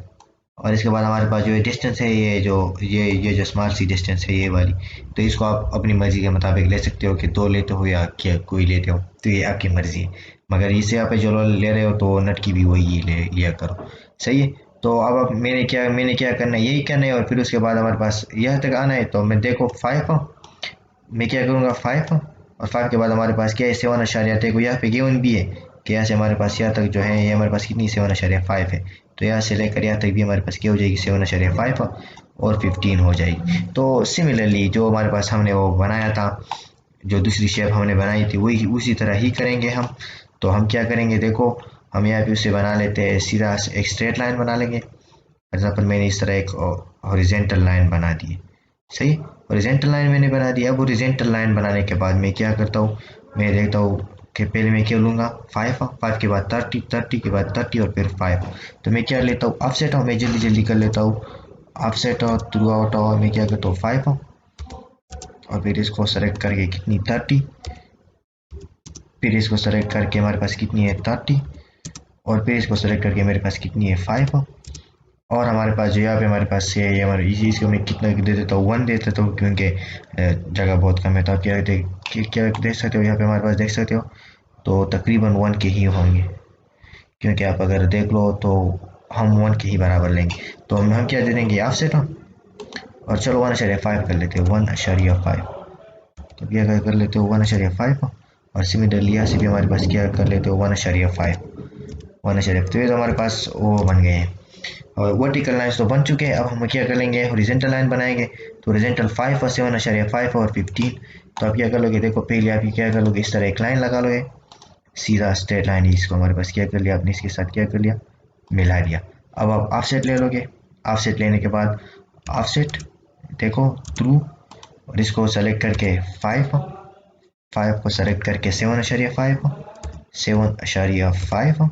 और इसके बाद हमारे पास जो ये डिस्टेंस है, ये जो स्मॉल सी डिस्टेंस है ये वाली, तो इसको आप अपनी मर्ज़ी के मुताबिक ले सकते हो कि 2 लेते हो या क्या कोई लेते हो, तो ये आपकी मर्ज़ी है। मगर इसे आप जो ले रहे हो तो नट की भी वही ले लिया करो। सही है, तो अब मैंने क्या करना है, यही करना है। और फिर उसके बाद हमारे पास यह तक आना है। तो मैं देखो 5, मैं क्या करूँगा 5, और 5 के बाद हमारे पास क्या है 7 देखो यहाँ पे गिवन भी है कि यहाँ से हमारे पास यहाँ तक जो है ये हमारे पास कितनी 7.5 है। तो यहाँ से लेकर यहाँ तक भी हमारे पास क्या हो जाएगी 7.5 और 15 हो जाएगी। तो सिमिलरली जो हमारे पास हमने वो बनाया था, जो दूसरी शेप हमने बनाई थी वही उसी तरह ही करेंगे हम। तो हम क्या करेंगे देखो, हम यहाँ पे उसे बना लेते हैं, सीधा एक स्ट्रेट लाइन बना लेंगे। फॉर एग्जाम्पल मैंने इस तरह एक हॉरिजेंटल लाइन बना दी है, सही। हॉरिजेंटल लाइन मैंने बना दी। अब हॉरिजेंटल लाइन बनाने के बाद मैं क्या करता हूँ, मैं देखता हूँ कि पहले मैं क्या लूँगा 5 के बाद 30 के बाद 30 और फिर 5। तो मैं क्या लेता हूँ ऑफसेट, मैं जल्दी जल्दी कर लेता हूँ ऑफसेट और थ्रू आउट। और मैं क्या करता हूँ 5 और फिर इसको सेलेक्ट करके कितनी 30, फिर इसको सेलेक्ट करके हमारे पास कितनी है 30, और फिर इसको सेलेक्ट करके मेरे पास कितनी है 5। और हमारे पास जो यहाँ पे हमारे पास है ये हमारे इसी इसको मैं कितना दे देता हूँ 1 दे देता हूँ, क्योंकि जगह बहुत कम है। तो आप क्या देख सकते हो यहाँ पे हमारे पास देख सकते हो, तो तकरीबन 1 के ही होंगे, क्योंकि आप अगर देख लो तो हम 1 के ही बराबर लेंगे। तो हम क्या दे देंगे ऑफसेट हम, और चलो 1.5 कर लेते हैं 1.5। तो क्या कर लेते हो 1.5, और सिमिलरली यहाँ से भी हमारे पास क्या कर लेते हो 1.5 1.5। तो ये तो हमारे पास वो बन गए हैं। और वर्टिकल लाइन्स तो बन चुके हैं। अब हम क्या कर लेंगे हॉरिजॉन्टल लाइन बनाएंगे। तो हॉरिजॉन्टल 5 और 7.5 और 15। तो आप क्या कर लोगे देखो, पहले आप क्या कर लोगे इस तरह एक लाइन लगा लोगे, सीधा स्ट्रेट लाइन। इसको हमारे पास क्या कर लिया आपने, इसके साथ क्या कर लिया मिला दिया। अब आप ऑफसेट ले लोगे, ऑफसेट लेने के बाद ऑफसेट देखो थ्रू, और इसको सेलेक्ट करके 5 को सेलेक्ट करके 7.5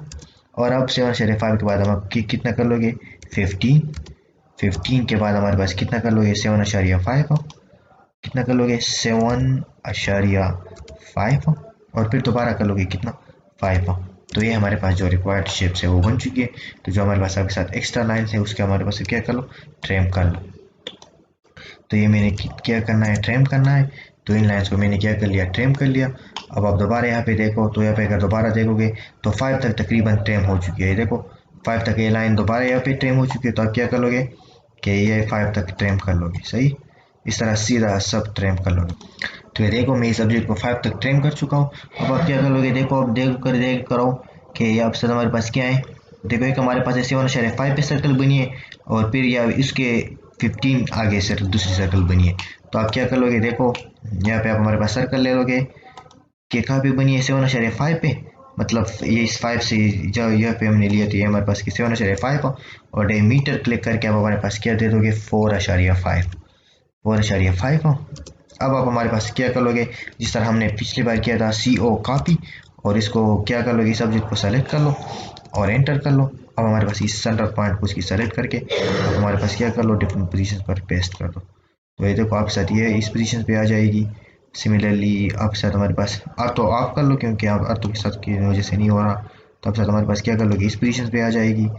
और अब 7.5 के बाद हम कितना कर लोगे 15 के बाद हमारे पास कितना कर लोगे 7.5, कितना कर लोगे 7.5 और फिर दोबारा कर लोगे कितना 5। तो ये हमारे पास जो रिक्वायर्ड शेप्स है वो बन चुकी है। तो जो हमारे पास आपके साथ एक्स्ट्रा लाइन है उसके हमारे पास क्या कर लो ट्रिम कर लो। तो ये मैंने क्या करना है ट्रिम करना है। तो इन लाइन्स को मैंने क्या कर लिया ट्रिम कर लिया। अब आप दोबारा यहाँ पे देखो, तो यहाँ पे अगर दोबारा देखोगे तो 5 तक तकरीबन ट्रिम हो चुकी है। ये देखो 5 तक ये लाइन दोबारा यहाँ पे ट्रिम हो चुकी है। तो आप क्या कर लोगे कि ये 5 तक ट्रिम कर लोगे, सही। इस तरह सीधा सब ट्रिम कर लोगे। तो ये देखो मैं इस सब्जेक्ट को 5 तक ट्रिम कर चुका हूँ। अब आप क्या कर लोगे देखो, अब देख करो कि ये अब सर हमारे पास क्या है। देखो एक हमारे पास 7.5 पे सर्कल बनी है, और फिर या इसके 15 आगे सर्कल दूसरी सर्कल बनी है। तो आप क्या कर लोगे देखो, यहाँ पे आप हमारे पास सर्कल ले लोगे कि कहाँ पे बनी है 7.5 पे, मतलब ये इस 5 से जो यहाँ पे हमने लिया था ये हमारे पास 7.5, और मीटर क्लिक करके आप हमारे पास क्या दे दोगे 4.5। अब आप हमारे पास क्या कर लोगे, जिस तरह हमने पिछली बार किया था CO कॉपी, और इसको क्या कर लोगे सब्जेक्ट को सेलेक्ट कर लो और एंटर कर लो। अब हमारे पास इस सेंटर पॉइंट को उसकी सेलेक्ट करके अब हमारे पास क्या कर लो डिफरेंट पोजीशन पर पेस्ट कर दो। तो ये देखो आपके साथ ये इस पोजीशन पे आ जाएगी। सिमिलरली आपके साथ हमारे पास तो आप कर लो, क्योंकि आप अर्थ के साथ की वजह से नहीं हो रहा। तो आपके साथ हमारे पास क्या कर लोगे इस पोजीशन पे आ जाएगी,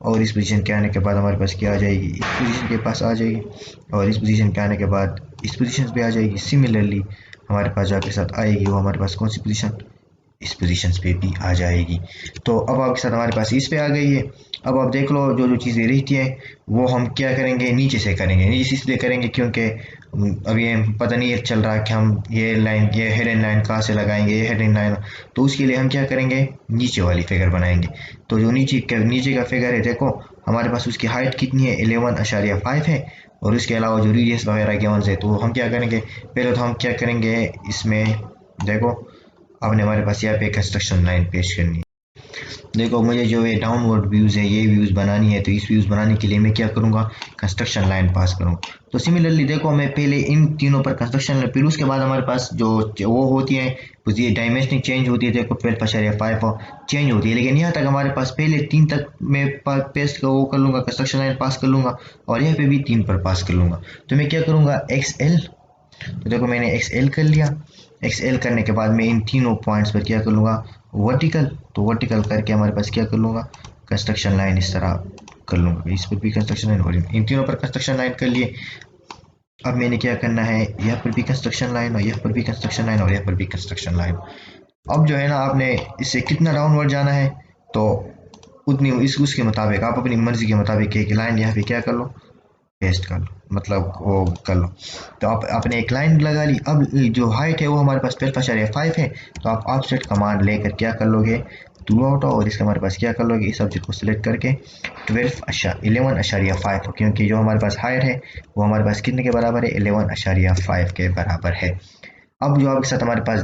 और इस पोजीशन के आने के बाद हमारे पास क्या आ जाएगी इस पोजीशन के पास आ जाएगी, और इस पोजीशन के आने के बाद इस पोजीशन पे आ जाएगी। सिमिलरली हमारे पास जो आपके साथ आएगी वो हमारे पास कौन सी पोजीशन इस पोजीशन पे भी आ जाएगी। तो अब आपके साथ हमारे पास इस पे आ गई है। अब आप देख लो जो जो चीज़ें रहती हैं वो हम क्या करेंगे नीचे से करेंगे। नीचे से इसलिए करेंगे क्योंकि अब ये पता नहीं चल रहा कि हम ये लाइन ये हेडन लाइन कहाँ से लगाएंगे, ये हेडन लाइन। तो उसके लिए हम क्या करेंगे नीचे वाली फिगर बनाएंगे। तो जो नीचे का फिगर है देखो हमारे पास उसकी हाइट कितनी है 11.5 है, और उसके अलावा जो रेडियस वगैरह गिवन है। तो हम क्या करेंगे पहले तो हम क्या करेंगे इसमें देखो आपने हमारे पास यहाँ पे कंस्ट्रक्शन लाइन पेश करनी है। देखो मुझे जो ये डाउनवर्ड व्यूज़ है ये व्यूज़ बनानी है, तो इस व्यूज़ बनाने के लिए मैं क्या करूँगा कंस्ट्रक्शन लाइन पास करूँ। तो सिमिलरली देखो मैं पहले इन तीनों पर कंस्ट्रक्शन लाइन, फिर उसके बाद हमारे पास जो वो होती है ये डायमेंशनिंग चेंज होती है। देखो 12.5 चेंज होती है, लेकिन यहाँ तक हमारे पास पहले 3 तक मैं पेस्ट वो कर लूँगा कंस्ट्रक्शन लाइन पास कर लूँगा, और यहाँ पे भी 3 पर पास कर लूँगा। तो मैं क्या करूँगा XL। तो देखो मैंने XL कर लिया। XL करने के बाद मैं इन तीनों पॉइंट्स पर क्या कर लूँगा वर्टिकल। तो वर्टिकल करके हमारे पास क्या कर लूँगा कंस्ट्रक्शन लाइन इस तरह कर लूँगा। इस पर भी कंस्ट्रक्शन लाइन और इन तीनों पर कंस्ट्रक्शन लाइन कर लिए। अब मैंने क्या करना है यहाँ पर भी कंस्ट्रक्शन लाइन, और यहाँ पर भी कंस्ट्रक्शन लाइन, और यहाँ पर भी कंस्ट्रक्शन लाइन। अब जो है ना आपने इससे कितना डाउनवर्ड जाना है, तो उतनी उसके मुताबिक आप अपनी मर्जी के मुताबिक एक लाइन यहाँ पे क्या कर लो, पेस्ट कर लो, मतलब वो कर लो। तो आपने एक लाइन लगा ली। अब जो हाइट है वो हमारे पास 12.5 है, तो आप ऑफसेट कमांड लेकर क्या कर लोगे, टू आउट, और इसका हमारे पास क्या कर लोगे, इस सब्जेक्ट को सिलेक्ट करके 11.5, क्योंकि जो हमारे पास हाइट है वो हमारे पास कितने के बराबर है, 11.5 के बराबर है। अब जो आपके साथ हमारे पास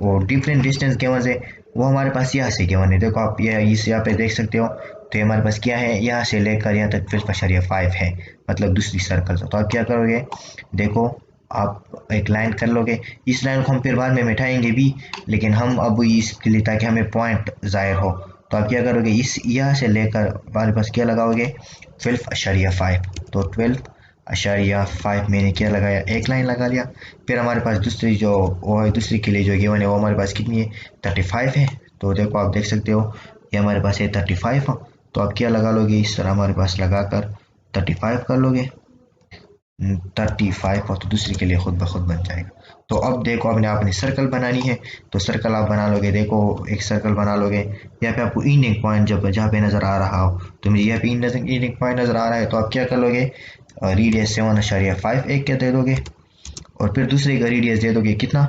वो डिफरेंट डिस्टेंस गिवन है, वो हमारे पास यहाँ से गिवन है। देखो आप ये इस यहाँ पे देख सकते हो, तो ये हमारे पास क्या है, यहाँ से लेकर यहाँ तक 12.5 है, मतलब दूसरी सर्कल। तो आप क्या करोगे, देखो आप एक लाइन कर लोगे। इस लाइन को हम फिर बाद में मिटाएंगे भी, लेकिन हम अब इसके लिए ताकि हमें पॉइंट जाहिर हो, तो आप क्या करोगे, इस यहाँ से लेकर हमारे पास क्या लगाओगे, 12.5। तो 12.5 मैंने क्या लगाया, एक लाइन लगा लिया। फिर हमारे पास दूसरी जो वो है, दूसरी के लिए जो गिवन है वो हमारे पास कितनी है, 35 है। तो देखो आप देख सकते हो ये हमारे पास है 35। तो आप क्या लगा लोगे, इस तरह हमारे पास लगाकर 35 कर लोगे, 35, और तो दूसरी के लिए खुद ब खुद बन जाएगा। तो अब देखो आपने सर्कल बनानी है, तो सर्कल आप बना लोगे। देखो एक सर्कल बना लोगे, यहाँ पे आपको इंडिंग पॉइंट जब जहाँ पे नज़र आ रहा हो, तो मुझे यहाँ पे इंडिंग पॉइंट नज़र आ रहा है, तो आप क्या कर लोगे, रेडियस 7.5 एक क्या दे दोगे, और फिर दूसरे का रेडियस दे दोगे कितना,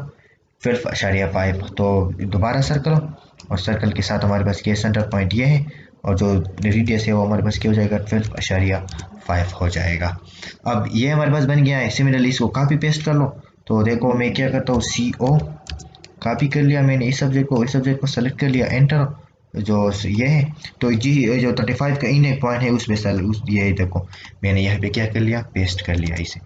12.5। तो दोबारा सर्कल, और सर्कल के साथ हमारे पास ये सेंटर पॉइंट ये है, और जो रेडियस है वो हमारे पास क्या हो जाएगा, 12.5 हो जाएगा। अब ये हमारे पास बन गया है। सिमिलरली इसको कॉपी पेस्ट कर लो। तो देखो मैं क्या करता हूँ, CO कॉपी कर लिया मैंने, इस सब्जेक्ट को सेलेक्ट कर लिया, एंटर, जो ये है, तो जी जो 35 का इन एक पॉइंट है उस पर ये देखो मैंने यहाँ पे क्या कर लिया, पेस्ट कर लिया इसे।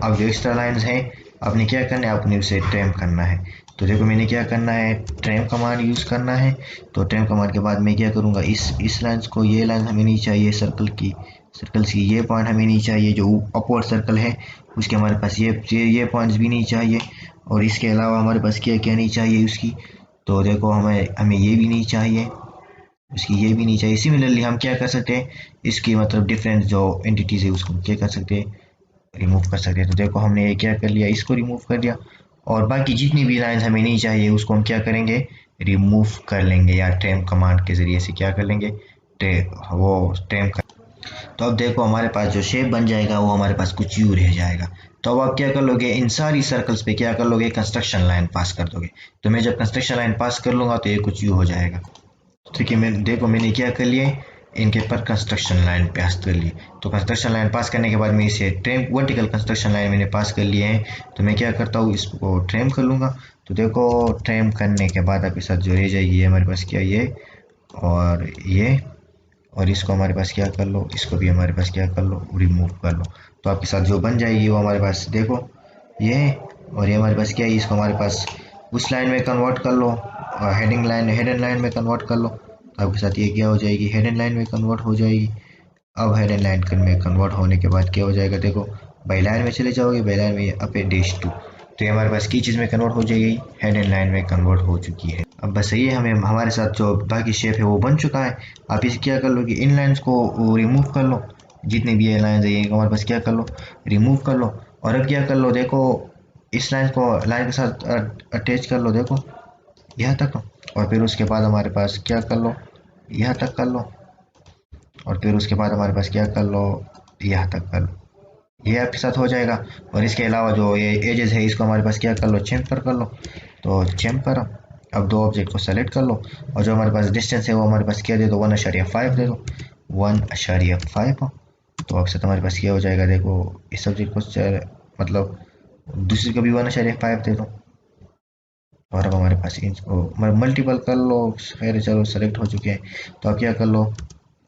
अब जो एक्स्ट्रा लाइंस हैं आपने क्या करना है, आपने उसे ट्रिम करना है। तो देखो मैंने क्या करना है, ट्रिम कमांड यूज़ करना है। तो ट्रिम कमांड के बाद मैं क्या करूँगा, इस लाइंस को, ये लाइन हमें नहीं चाहिए, सर्कल्स की ये पॉइंट हमें नहीं चाहिए, जो अपवर्ड सर्कल है उसके हमारे पास ये पॉइंट्स भी नहीं चाहिए, और इसके अलावा हमारे पास क्या क्या नहीं चाहिए उसकी, तो देखो हमें ये भी नहीं चाहिए, उसकी ये भी नहीं चाहिए। सिमिलरली हम क्या कर सकते हैं, इसकी मतलब डिफरेंट जो एंटिटीज है उसको क्या कर सकते हैं, रिमूव कर सकते हैं। तो देखो हमने ये क्या कर लिया, इसको रिमूव कर दिया, और बाकी जितनी भी लाइंस हमें नहीं चाहिए उसको हम क्या करेंगे, रिमूव कर लेंगे, या ट्रिम कमांड के ज़रिए से क्या कर लेंगे, वो ट्रिम कर। तो अब देखो हमारे पास जो शेप बन जाएगा वो हमारे पास कुछ यूँ रह जाएगा। तो अब आप क्या कर लोगे, इन सारी सर्कल्स पे क्या कर लोगे, कंस्ट्रक्शन लाइन पास कर दोगे। तो मैं जब कंस्ट्रक्शन लाइन पास कर लूँगा तो ये कुछ यूँ हो जाएगा। ठीक है, मैंने क्या कर लिया, इनके पर कंस्ट्रक्शन लाइन पास कर लिए। तो कंस्ट्रक्शन लाइन पास करने के बाद मैं इसे ट्रिम, वर्टिकल कंस्ट्रक्शन लाइन मैंने पास कर लिए हैं। तो मैं क्या करता हूँ, इसको ट्रिम कर लूँगा। तो देखो ट्रिम करने के बाद आपके साथ जो रह जाएगी ये हमारे पास क्या, ये और ये, और इसको हमारे पास क्या कर लो, इसको भी हमारे पास क्या कर लो, रिमूव कर लो। तो आपके साथ जो बन जाएगी वो हमारे पास देखो ये है, और ये हमारे पास क्या है, इसको हमारे पास उस लाइन में कन्वर्ट कर लो, हेड एंड लाइन में कन्वर्ट कर लो। तो आपके साथ ये क्या हो जाएगी, हेड एंड लाइन में कन्वर्ट हो जाएगी। अब हेड एंड लाइन में कन्वर्ट होने के बाद क्या हो जाएगा, देखो बाई लाइन में चले जाओगे, बाई लाइन में अपे डैश टू, तो ये हमारे पास की चीज़ में कन्वर्ट हो जाएगी, हेड एंड लाइन में कन्वर्ट हो चुकी है। अब बस ये हमें हमारे साथ जो बाकी शेप है वो बन चुका है। आप इसे क्या कर लो कि इन लाइन्स को रिमूव कर लो, जितने भी ये लाइन्स है इनको हमारे पास क्या कर लो, रिमूव कर लो। और अब क्या कर लो, देखो इस लाइन को लाइन के साथ अटैच कर लो, देखो यहाँ तक, और फिर उसके बाद हमारे पास क्या कर लो, यहाँ तक कर लो, और फिर उसके बाद हमारे पास क्या कर लो, यहाँ तक कर लो, ये आपके साथ हो जाएगा। और इसके अलावा जो ये एजेस है इसको हमारे पास क्या कर लो, चेम्पर कर लो। तो चेम्पर, अब दो ऑब्जेक्ट को सेलेक्ट कर लो, और जो हमारे पास डिस्टेंस है वो हमारे पास क्या दे दो, 1.5 दे दो, 1.5। तो आपके साथ हमारे पास क्या हो जाएगा, देखो इस सब्जेक्ट को मतलब दूसरी को भी 1.5 दे दो, और अब हमारे पास इनको मल्टीपल कर लो। खैर चलो सेलेक्ट हो चुके हैं। तो आप क्या कर लो,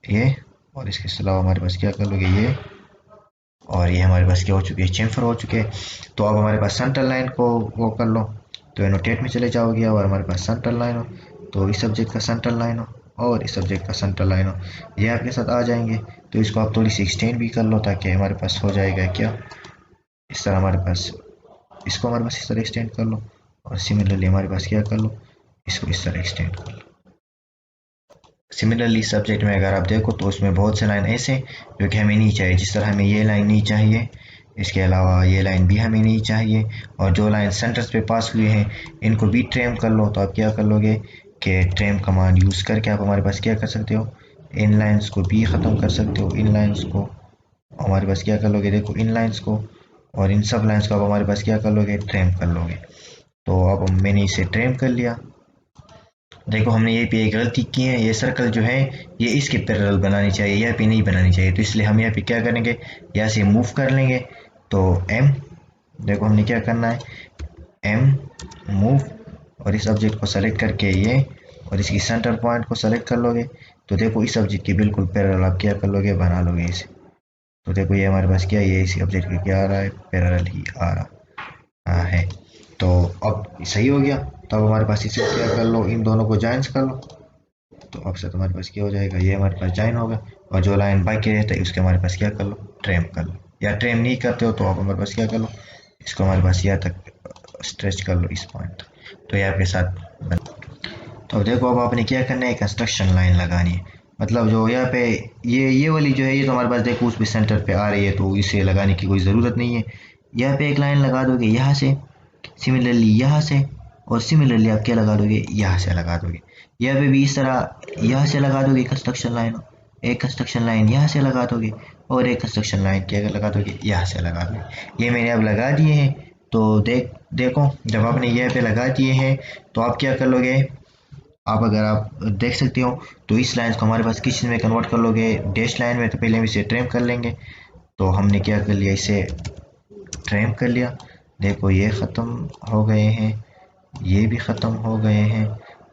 ये, और इसके अलावा हमारे पास क्या कर लोगे, ये, और ये हमारे पास क्या हो चुके हैं, चेम्फर हो चुके हैं। तो अब हमारे पास सेंटर लाइन को वो कर लो, तो एनोटेट में चले जाओगे, और हमारे पास सेंटर लाइन हो, तो इस सब्जेक्ट का सेंटर लाइन हो और इस सब्जेक्ट का सेंटर लाइन हो, ये आपके साथ आ जाएंगे। तो इसको आप थोड़ी सी एक्सटेंड भी कर लो, ताकि हमारे पास हो जाएगा क्या, इस तरह हमारे पास, इसको हमारे पास इस तरह एक्सटेंड कर लो, और सिमिलरली हमारे पास क्या कर लो, इसको इस तरह एक्सटेंड कर लो। सिमिलरली सब्जेक्ट में अगर आप देखो तो उसमें बहुत से लाइन ऐसे जो कि हमें नहीं चाहिए, जिस तरह हमें ये लाइन नहीं चाहिए, इसके अलावा ये लाइन भी हमें नहीं चाहिए, और जो लाइन सेंटर्स पे पास हुए हैं इनको भी ट्रिम कर लो। तो आप क्या कर लोगे, कि ट्रेम कमांड यूज़ करके आप हमारे पास क्या कर सकते हो, इन लाइन्स को भी ख़त्म कर सकते हो। इन लाइन्स को हमारे पास क्या कर लोगे, देखो इन लाइन्स को और इन सब लाइन्स को आप हमारे पास क्या कर लोगे, ट्रेम कर लोगे। तो अब मैंने इसे ट्रेम कर लिया। देखो हमने ये पे एक गलती की है, ये सर्कल जो है ये इसके पैरेलल बनानी चाहिए, यहाँ पे नहीं बनानी चाहिए। तो इसलिए हम यहाँ पे क्या करेंगे, यहाँ से मूव कर लेंगे। तो एम, देखो हमने क्या करना है, एम मूव, और इस ऑब्जेक्ट को सेलेक्ट करके ये और इसकी सेंटर पॉइंट को सेलेक्ट कर लोगे। तो देखो इस ऑब्जेक्ट के बिल्कुल पैरेलल आप क्या कर लोगे, बना लोगे इसे। तो देखो ये हमारे पास क्या है, ये इसी ऑब्जेक्ट के क्या आ रहा है, पैरेलल ही आ रहा है। तो अब सही हो गया। तो अब हमारे पास इसे क्या कर लो, इन दोनों को जॉइंस कर लो। तो अब से तुम्हारे पास क्या हो जाएगा, ये हमारे पास जॉइन होगा। और जो लाइन बाकी रहता है उसके हमारे पास क्या कर लो, ट्रेम कर लो। या ट्रेम नहीं करते हो तो आप हमारे पास क्या कर लो, इसको हमारे पास यहाँ तक स्ट्रेच कर लो, इस पॉइंट तक। तो यहाँ पे साथ बन। तो अब देखो अब आपने क्या करना है, कंस्ट्रक्शन लाइन लगानी है। मतलब जो यहाँ पे ये वाली जो है, ये तो हमारे पास देखो उस भी सेंटर पे आ रही है, तो इसे लगाने की कोई ज़रूरत नहीं है। यहाँ पे एक लाइन लगा दोगे यहाँ से, सिमिलरली यहाँ से, और सिमिलरली आप क्या लगा दोगे, यहाँ से लगा दोगे। यहाँ पे भी इस तरह यहाँ से लगा दोगे कंस्ट्रक्शन लाइन, एक कंस्ट्रक्शन लाइन यहाँ से लगा दोगे, और एक कंस्ट्रक्शन लाइन क्या लगा दोगे, यहाँ से लगा दोगे। ये मैंने अब लगा दिए हैं। तो देखो जब आपने यहाँ पे लगा दिए हैं तो आप क्या कर लोगे, आप अगर आप देख सकते हो तो इस लाइन को हमारे पास किस चीज़ में कन्वर्ट कर लोगे, डैश लाइन में। तो पहले हम इसे ट्रिम कर लेंगे। तो हमने क्या कर लिया, इसे ट्रिम कर लिया। देखो ये ख़त्म हो गए हैं, ये भी ख़त्म हो गए हैं,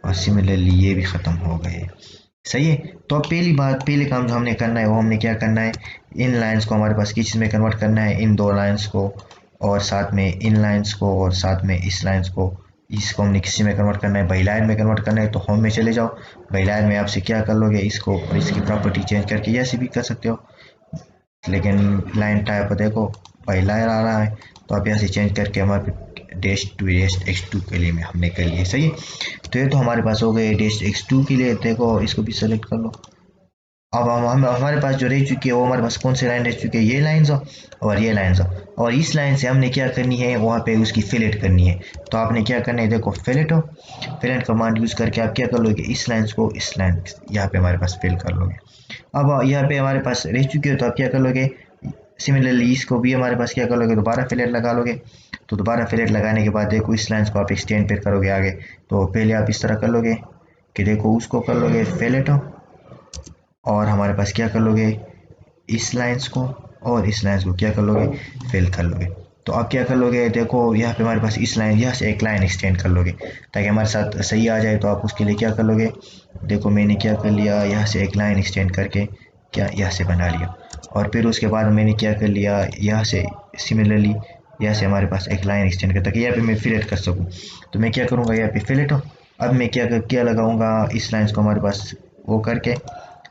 और सिमिलरली ये भी ख़त्म हो गए हैं। सही है। तो अब पहले काम जो हमने करना है वो हमने क्या करना है, इन लाइंस को हमारे पास किस चीज़ में कन्वर्ट करना है, इन दो लाइंस को, और साथ में इन लाइंस को, और साथ में इस लाइंस को, इसको हमने किसी में कन्वर्ट करना है, बाई लाइन में कन्वर्ट करना है। तो होम में चले जाओ, बाई लाइन में आपसे क्या कर लोगे, इसको और इसकी प्रॉपर्टी चेंज करके ऐसे भी कर सकते हो, लेकिन लाइन टाइप देखो बाई लाइन आ रहा है। तो आप यहाँ से चेंज करके हमारे डैश टू डैश x2 के लिए में हमने कर लिए। सही है। तो ये तो हमारे पास हो गए डैश x2 के लिए। देखो इसको भी सेलेक्ट कर लो। अब हम हमारे पास जो रह चुकी है वो हमारे पास कौन सी लाइन रह चुकी है, ये लाइन्स हो और ये लाइन्स हो। और इस लाइन से हमने क्या करनी है, वहाँ पे उसकी फिलेट करनी है। तो आपने क्या करना है, देखो फिलेट हो, फिलेट कमांड यूज़ करके आप क्या कर लोगे, इस लाइन्स को इस लाइन यहाँ पे हमारे पास फिल कर लोगे। अब यहाँ पे हमारे पास रह चुकी हो तो आप क्या कर लोगे, सिमिलरली इसको भी हमारे पास क्या कर लोगे, दोबारा फिलेट लगा लोगे। तो दोबारा फिलेट लगाने के बाद देखो इस लाइन्स को आप एक्सटेंड पे करोगे आगे। तो पहले आप इस तरह कर लोगे कि देखो उसको कर लोगे फिलेट हो, और हमारे पास क्या कर लोगे, इस लाइंस को और इस लाइंस को क्या कर लोगे, फिल कर लोगे। तो आप क्या कर लोगे, देखो यहाँ पे हमारे पास इस लाइन, यहाँ से एक लाइन एक्सटेंड कर लोगे ताकि हमारे साथ सही आ जाए। तो आप उसके लिए क्या कर लोगे, देखो मैंने क्या कर लिया, यहाँ से एक लाइन एक्सटेंड करके क्या यहाँ से बना लिया। और फिर उसके बाद मैंने क्या कर लिया, यहाँ से सिमिलरली यहाँ से हमारे पास एक लाइन एक्सटेंड कर, ताकि यहाँ पे मैं फिलेट कर सकूँ। तो मैं क्या करूँगा, यहाँ पे फिलेट हो। अब मैं क्या लगाऊंगा, इस लाइन्स को हमारे पास वो करके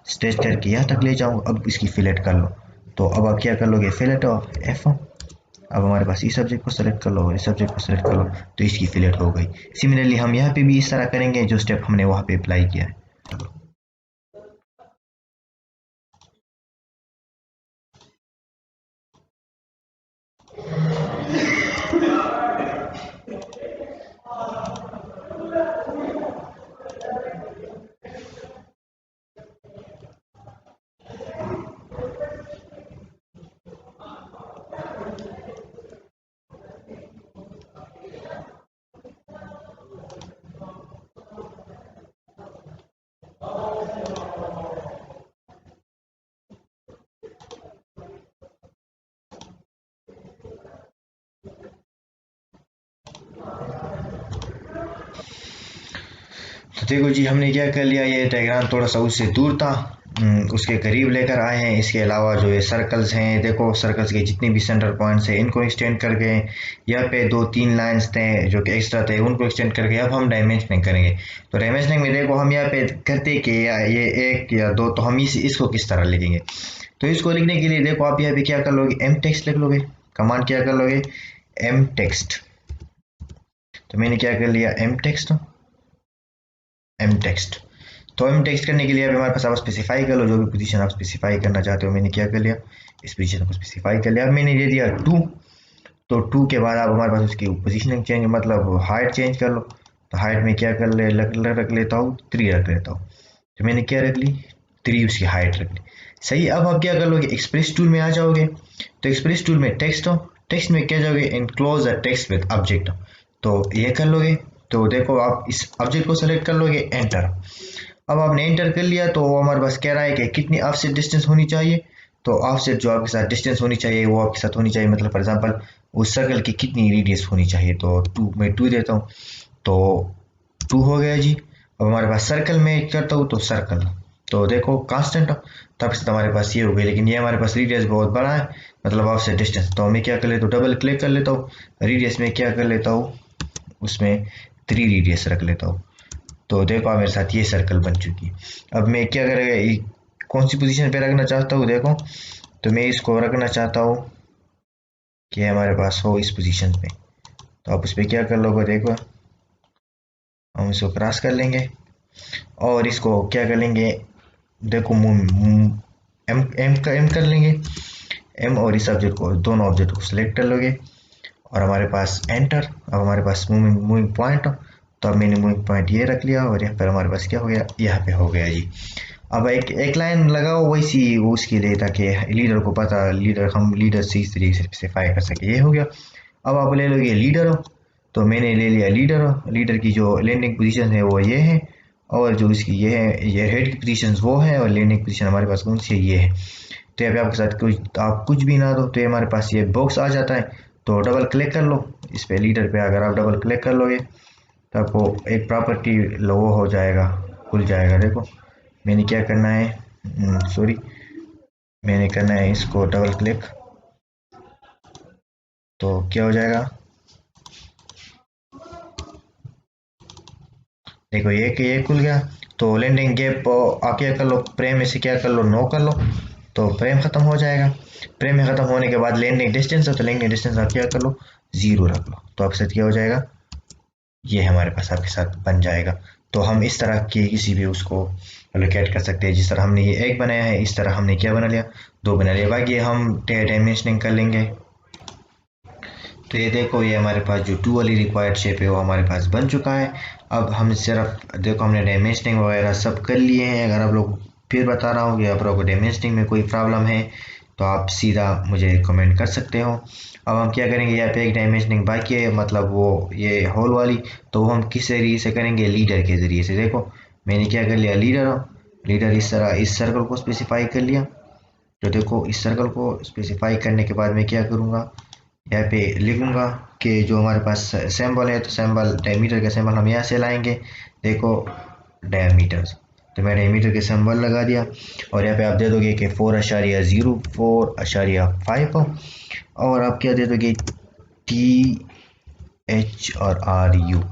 स्ट्रेच करके यहाँ तक ले जाऊँ। अब इसकी फिलेट कर लो। तो अब आप क्या कर लोगे, फिलेट और एफ। अब हमारे पास इस सब्जेक्ट को सेलेक्ट कर लो और इस सब्जेक्ट को सेलेक्ट कर लो, तो इसकी फिलेट हो गई। सिमिलरली हम यहाँ पे भी इस तरह करेंगे जो स्टेप हमने वहाँ पे अप्लाई किया है। तो देखो जी हमने क्या कर लिया, ये डायग्राम थोड़ा सा उससे दूर था, उसके करीब लेकर आए हैं। इसके अलावा जो ये सर्कल्स हैं, देखो सर्कल्स के जितने भी सेंटर पॉइंट्स हैं इनको एक्सटेंड कर गए। यहाँ पे दो तीन लाइंस थे जो कि एक्स्ट्रा थे, उनको एक्सटेंड करके अब हम डायमेंशनिंग करेंगे। तो डायमेंशनिंग में देखो हम यहाँ पे करते कि ये एक या दो, तो हम इसको किस तरह लिखेंगे। तो इसको लिखने के लिए देखो आप यहाँ पे क्या कर लोगे, एम टेक्स्ट लिख लोगे। कमांड क्या कर लोगे, एम टेक्स्ट। तो मैंने क्या कर लिया, एम टेक्स्ट, एम टेक्स्ट। तो एम टेक्स्ट करने के लिए अब हमारे पास आप स्पेसिफाई कर लो जो भी पोजीशन आप स्पेसिफाई करना चाहते हो। मैंने क्या कर लिया, इस पोजीशन को स्पेसिफाई कर लिया। अब मैंने दे दिया 2। तो 2 के बाद आप हमारे पास उसकी पोजीशनिंग चेंज मतलब हाइट चेंज कर लो। तो हाइट में क्या कर ले रख लेता हूँ 3 रख लेता हूँ। तो मैंने क्या रख ली 3 उसकी हाइट रख ली। सही, अब आप क्या कर लोगे एक्सप्रेस टूल में आ जाओगे। तो एक्सप्रेस टूल में टेक्स्ट हो, टेक्स्ट में क्या जाओगे enclose a text with object, तो ये कर लोगे। तो देखो आप इस ऑब्जेक्ट को सेलेक्ट कर लोगे, एंटर। अब आपने एंटर कर लिया तो वो हमारे पास कह रहा है कि कितनी ऑफसेट डिस्टेंस होनी चाहिए। तो ऑफसेट जो आपके साथ डिस्टेंस होनी चाहिए वो आपके साथ होनी चाहिए, मतलब फॉर एग्जांपल उस सर्कल की कितनी रेडियस होनी चाहिए, तो 2 मैं 2 देता हूँ। तो 2 हो गया जी। अब हमारे पास सर्कल में करता हूँ तो सर्कल, तो देखो कांस्टेंट तब से हमारे पास ये हो गई, लेकिन ये हमारे पास रेडियस बहुत बड़ा है, मतलब ऑफसेट डिस्टेंस। तो मैं क्या कर लेता हूँ डबल क्लिक कर लेता हूँ, रेडियस में क्या कर लेता हूँ उसमें 3 रेडियस रख लेता हूँ। तो देखो आप मेरे साथ ये सर्कल बन चुकी है। अब मैं क्या करेगा कौन सी पोजीशन पे रखना चाहता हूँ देखो, तो मैं इसको रखना चाहता हूँ कि हमारे पास हो इस पोजीशन पे। तो आप उस पर क्या कर लोगे देखो, हम इसको क्रॉस कर लेंगे और इसको क्या कर लेंगे देखो एम एम कर लेंगे एम, और इस ऑब्जेक्ट को दोनों ऑब्जेक्ट को सिलेक्ट कर लोगे और हमारे पास एंटर। अब हमारे पास मूविंग मूविंग पॉइंट, तो अब मैंने मूविंग पॉइंट ये रख लिया और यहाँ पर हमारे पास क्या हो गया, यहाँ पे हो गया जी। अब एक एक लाइन लगाओ वैसी उसके लिए, ताकि लीडर को पता, लीडर हम लीडर से इस तरीके से स्पेसिफाई कर सके, ये हो गया। अब आप ले लोगे लीडर, तो मैंने ले लिया लीडर। लीडर की जो लैंडिंग पोजीशन है वो ये है, और जो इसकी ये है, ये हेड की पोजीशन वो है, और लैंडिंग पोजीशन हमारे पास कौन सी है, ये है। तो यहाँ पे आपके साथ कुछ आप कुछ भी ना दो तो ये हमारे पास ये बॉक्स आ जाता है। तो डबल क्लिक कर लो इस पे, लीडर पे अगर आप डबल क्लिक कर लोगे तो आपको एक प्रॉपर्टी लोगो हो जाएगा, खुल जाएगा। देखो मैंने क्या करना है, सॉरी, मैंने करना है इसको डबल क्लिक, तो क्या हो जाएगा देखो ये खुल गया। तो लैंडिंग गैप आप क्या कर लो, प्रेम में से क्या कर लो, नो कर लो, तो प्रेम खत्म हो जाएगा। प्रेम में खत्म होने के बाद लैंडिंग डिस्टेंस है, तो लैंडिंग डिस्टेंस आप क्या कर लो 0 रख लो, तो आपके साथ क्या हो जाएगा, ये हमारे पास आपके साथ बन जाएगा। तो हम इस तरह के किसी भी उसको लोकेट कर सकते हैं, जिस तरह हमने ये एक बनाया है इस तरह हमने क्या बना लिया, 2 बना लिया। बाकी हम डायमेंशनिंग कर लेंगे। तो ये देखो ये हमारे पास जो 2 वाली रिक्वायर्ड शेप है वो हमारे पास बन चुका है। अब हम सिर्फ देखो हमने डायमेंशनिंग वगैरह सब कर लिए हैं। अगर आप लोग फिर बता रहा हूँ कि आप लोगों को डायमेंशनिंग में कोई प्रॉब्लम है तो आप सीधा मुझे कमेंट कर सकते हो। अब हम क्या करेंगे, यहाँ पे एक डायमेंशनिंग बाकी है, मतलब वो ये होल वाली, तो वो हम किस जरिए से करेंगे, लीडर के ज़रिए से। देखो मैंने क्या कर लिया, लीडर लीडर इस तरह इस सर्कल को स्पेसिफाई कर लिया। तो देखो इस सर्कल को स्पेसिफाई करने के बाद मैं क्या करूँगा, यहाँ पे लिखूंगा कि जो हमारे पास सैम्बल है, तो सैम्बल डायमीटर का सैम्बल हम यहाँ से लाएंगे। देखो डायमीटर, तो मैं डायमीटर के सैम्बल लगा दिया, और यहाँ पे आप दे दोगे कि 4.0 4.5 और आप क्या दे दोगे TH और RU।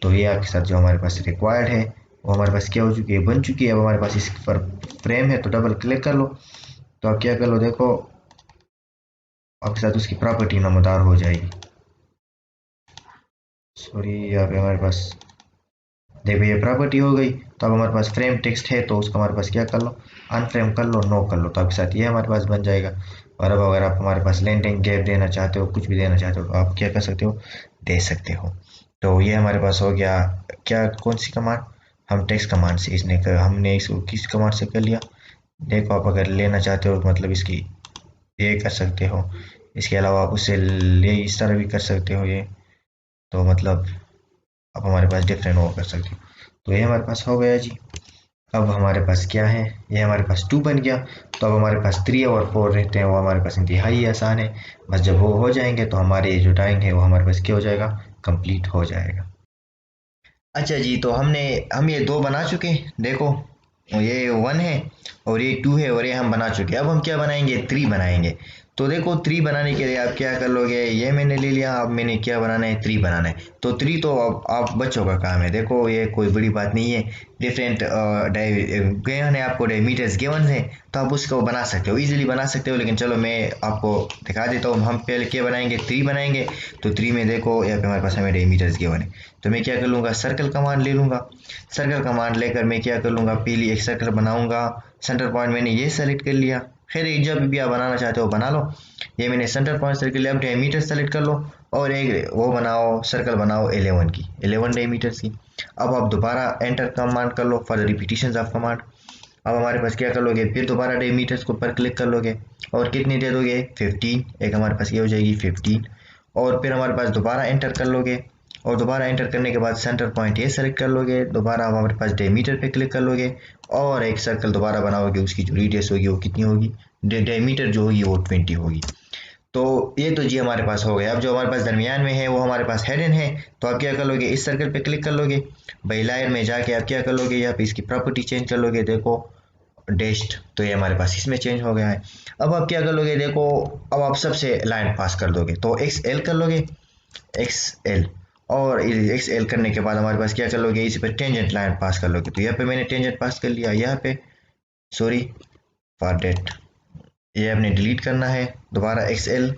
तो ये आपके साथ जो हमारे पास रिक्वायर्ड है वो हमारे पास क्या हो चुकी है, बन चुकी है। अब हमारे पास इस पर फ्रेम है, तो डबल क्लिक कर लो, तो आप क्या कर लो देखो आपके साथ उसकी प्रॉपर्टी नमदार हो जाएगी। सॉरी यहाँ पे हमारे पास देखो ये प्रॉपर्टी हो गई। तो अब हमारे पास फ्रेम टेक्स्ट है, तो उसको हमारे पास क्या कर लो, अनफ्रेम कर लो, नो कर लो, तो आपके साथ ये हमारे पास बन जाएगा। और अब अगर आप हमारे पास लैंडिंग गैप देना चाहते हो, कुछ भी देना चाहते हो, तो आप क्या कर सकते हो, दे सकते हो। तो ये हमारे पास हो गया। क्या कौन सी कमांड, हम टेक्स्ट कमांड से हमने इसको किस कमांड से कर लिया। देखो आप अगर लेना चाहते हो मतलब इसकी ये कर सकते हो, इसके अलावा आप उससे ले इस तरह भी कर सकते हो ये, तो मतलब अब हमारे पास डिफरेंट वो कर सकते हो। तो ये हमारे पास हो गया जी। अब हमारे पास क्या है, ये हमारे पास 2 बन गया। तो अब हमारे पास 3 और 4 रहते हैं, वो हमारे पास इंतहाई आसान है। बस जब वो हो जाएंगे तो हमारे ये जो ड्राइंग है वो हमारे पास क्या हो जाएगा, कंप्लीट हो जाएगा। अच्छा जी, तो हम ये 2 बना चुके हैं देखो, और ये 1 है और ये 2 है, और ये हम बना चुके हैं। अब हम क्या बनाएंगे, 3 बनाएंगे। तो देखो 3 बनाने के लिए आप क्या कर लोगे, ये मैंने ले लिया, अब मैंने क्या बनाना है, 3 बनाना है। तो 3 तो अब आप बच्चों का काम है, देखो ये कोई बड़ी बात नहीं है। डिफरेंट गिवन है आपको, डायमीटर्स गिवन है, तो आप उसको बना सकते हो, इजीली बना सकते हो। लेकिन चलो मैं आपको दिखा देता हूँ, हम पहले क्या बनाएंगे, 3 बनाएंगे। तो 3 में देखो यहाँ पे हमारे पास हमें डायमीटर्स गिवन है, तो मैं क्या कर लूँगा, सर्कल कमांड ले लूँगा। सर्कल कमांड लेकर मैं क्या कर लूँगा, पहली एक सर्कल बनाऊँगा। सेंटर पॉइंट मैंने ये सेलेक्ट कर लिया। खैर जब भी आप बनाना चाहते हो बना लो। ये मैंने सेंटर पॉइंट सेलेक्ट कर लिया। अब डायमीटर सेलेक्ट कर लो और एक वो बनाओ, सर्कल बनाओ 11 की, 11 डायमीटर्स की। अब आप दोबारा एंटर कमांड कर लो for the repetition of command. अब हमारे पास क्या कर लोगे, फिर दोबारा डायमीटर्स को पर क्लिक कर लोगे और कितनी दे दोगे 15, एक हमारे पास ये हो जाएगी 15। और फिर हमारे पास दोबारा एंटर कर लोगे और दोबारा एंटर करने के बाद सेंटर पॉइंट ये सेलेक्ट कर लोगे, दोबारा हमारे पास डायमीटर पे क्लिक कर लोगे और एक सर्कल दोबारा बनाओगे, उसकी जो रेडियस होगी वो कितनी होगी, डायमीटर जो होगी वो 20 होगी। तो ये तो जी हमारे पास हो गया। अब जो हमारे पास दरमियान में है वो हमारे पास हेडन है, तो आप क्या कर लोगे, इस सर्कल पे क्लिक कर लोगे, बाई लायर में जाके आप क्या कर लोगे, यहाँ पे इसकी प्रॉपर्टी चेंज कर लोगे, देखो डेस्ट, तो ये हमारे पास इसमें चेंज हो गया है। अब आप क्या कर लोगे, देखो अब आप सबसे लाइन पास कर दोगे, तो एक्स एल कर लोगे, एक्स एल, और एक्स एल करने के बाद हमारे पास क्या कर लोगे, इस पर टेंजेंट लाइन पास कर लोगे। तो यहाँ पे मैंने टेंजेंट पास कर लिया, यहाँ पे सॉरी फॉर डेट, ये आपने डिलीट करना है, दोबारा एक्स एल,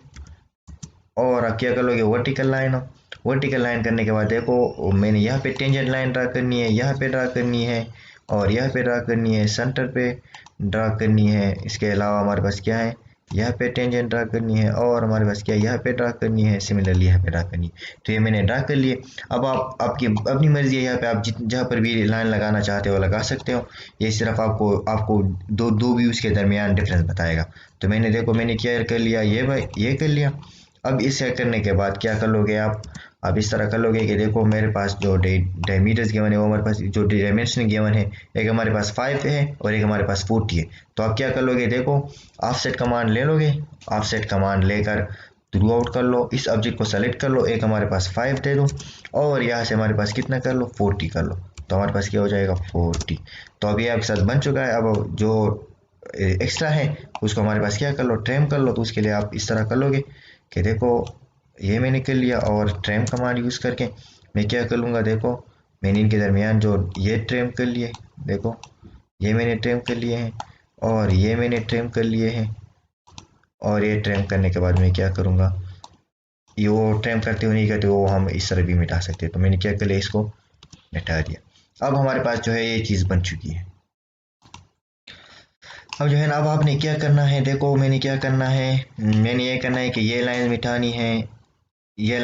और आप क्या कर लोगे वर्टिकल लाइन। वर्टिकल लाइन करने के बाद देखो मैंने यहाँ पे टेंजेंट लाइन ड्रा करनी है, यहाँ पे ड्रा करनी है, और यहाँ पे ड्रा करनी है, सेंटर पे ड्रा करनी है। इसके अलावा हमारे पास क्या है, यहाँ पे टेंजेंट ड्रा करनी है, और हमारे पास क्या है, यहाँ पे ड्रा करनी है, सिमिलरली यहाँ पे ड्रा करनी है। तो ये मैंने ड्रा कर लिए। अब आप आपकी अपनी मर्जी है, यहाँ पे आप जहाँ पर भी लाइन लगाना चाहते हो लगा सकते हो। ये सिर्फ आपको आपको दो व्यूज़ के दरमियान डिफरेंस बताएगा। तो मैंने देखो मैंने क्या कर लिया, ये भाई ये कर लिया। अब इसे करने के बाद क्या कर लोगे आप इस तरह कर लोगे कि देखो मेरे पास जो डायमीटर्स गिवन है वो हमारे पास जो डायमेंशन गिवन है, एक हमारे पास 5 है और एक हमारे पास 40 है। तो आप क्या कर लोगे, देखो ऑफसेट कमांड ले लोगे, ऑफसेट कमांड लेकर थ्रू आउट कर लो, इस ऑब्जेक्ट को सेलेक्ट कर लो, एक हमारे पास 5 दे दो और यहाँ से हमारे पास कितना कर लो 40 कर लो, तो हमारे पास क्या हो जाएगा 40। तो अभी आपके साथ बन चुका है। अब जो एक्स्ट्रा है उसको हमारे पास क्या कर लो, ट्रिम कर लो। तो उसके लिए आप इस तरह कर लोगे कि देखो ये मैंने कर लिया, और ट्रिम कमांड यूज़ करके मैं क्या कर लूँगा, देखो मैंने इनके दरमियान जो ये ट्रिम कर लिए, देखो ये मैंने ट्रिम कर लिए हैं और ये मैंने ट्रिम कर लिए हैं, और ये ट्रिम करने के बाद मैं क्या करूँगा, ये वो ट्रिम करते हुए नहीं करते वो हम इस तरह भी मिटा सकते हैं। तो मैंने क्या कर लिया, इसको मिटा दिया। अब हमारे पास जो है ये चीज़ बन चुकी है। अब जो है ना, अब आपने क्या करना है, देखो मैंने क्या करना है, मैंने ये करना है कि ये लाइन मिटानी है, ये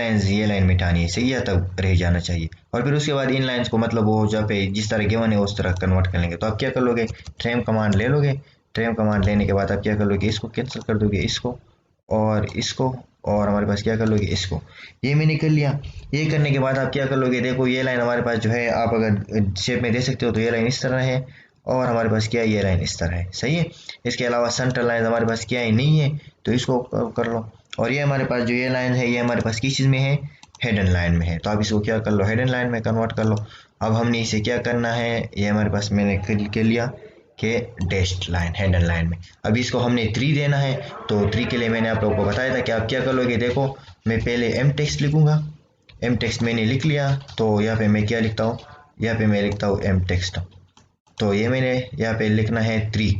लाइन मिटानी है, सही है, तब रह जाना चाहिए। और फिर उसके बाद इन लाइंस को मतलब वो जहाँ पे जिस तरह गिवन है उस तरह कन्वर्ट कर लेंगे। तो आप क्या कर लोगे, ट्रिम कमांड ले लोगे, ट्रिम कमांड लेने के बाद आप क्या कर लोगे, इसको कैंसिल कर दोगे, इसको और इसको, और हमारे पास क्या कर लोगे, इसको। ये मैंने कर लिया। ये करने के बाद आप क्या कर लोगे, देखो ये लाइन हमारे पास जो है, आप अगर शेप में दे सकते हो तो ये लाइन इस तरह है, और हमारे पास क्या है, ये लाइन इस तरह है, सही है। इसके अलावा सेंटर लाइन हमारे पास क्या है, नहीं है, तो इसको कर लो। और ये हमारे पास जो ये लाइन है ये हमारे पास किस चीज़ में है, हेडन लाइन में है, तो आप इसको क्या कर लो, हेडन लाइन में कन्वर्ट कर लो। अब हमने इसे क्या करना है, ये हमारे पास मैंने कर लिया कि डैश्ड लाइन हेडन लाइन में। अब इसको हमने 3 देना है, तो 3 के लिए मैंने आप लोगों को बताया था कि आप क्या कर लोगे, देखो मैं पहले एम टेक्स्ट लिखूंगा, एम टेक्स्ट मैंने लिख लिया, तो यहाँ पे मैं क्या लिखता हूँ, यहाँ पे मैं लिखता हूँ एम टेक्स्ट। तो ये मैंने यहाँ पे लिखना है 3,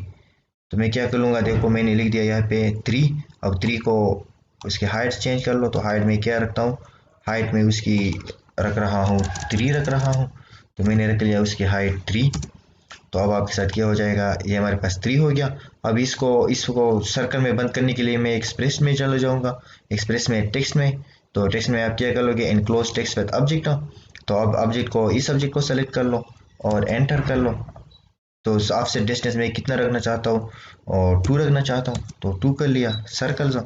तो मैं क्या कर लूँगा, देखो मैंने लिख दिया यहाँ पे 3। अब 3 को उसके हाइट चेंज कर लो, तो हाइट में क्या रखता हूँ, हाइट में उसकी रख रहा हूँ 3 रख रहा हूँ, तो मैंने रख लिया उसकी हाइट 3। तो अब आपके साथ क्या हो जाएगा, ये हमारे पास 3 हो गया। अब इसको सर्कल में बंद करने के लिए मैं एक्सप्रेस में चला जाऊँगा, एक्सप्रेस में टेक्स्ट में। तो टेक्स्ट में आप क्या कर लोगे, इनक्लोज टेक्स्ट विद ऑब्जेक्ट। तो अब ऑब्जेक्ट को इस ऑब्जेक्ट को सेलेक्ट कर लो और एंटर कर लो। तो आपसे डिस्टेंस में कितना रखना चाहता हूँ, और 2 रखना चाहता हूँ, तो 2 कर लिया सर्कल जो,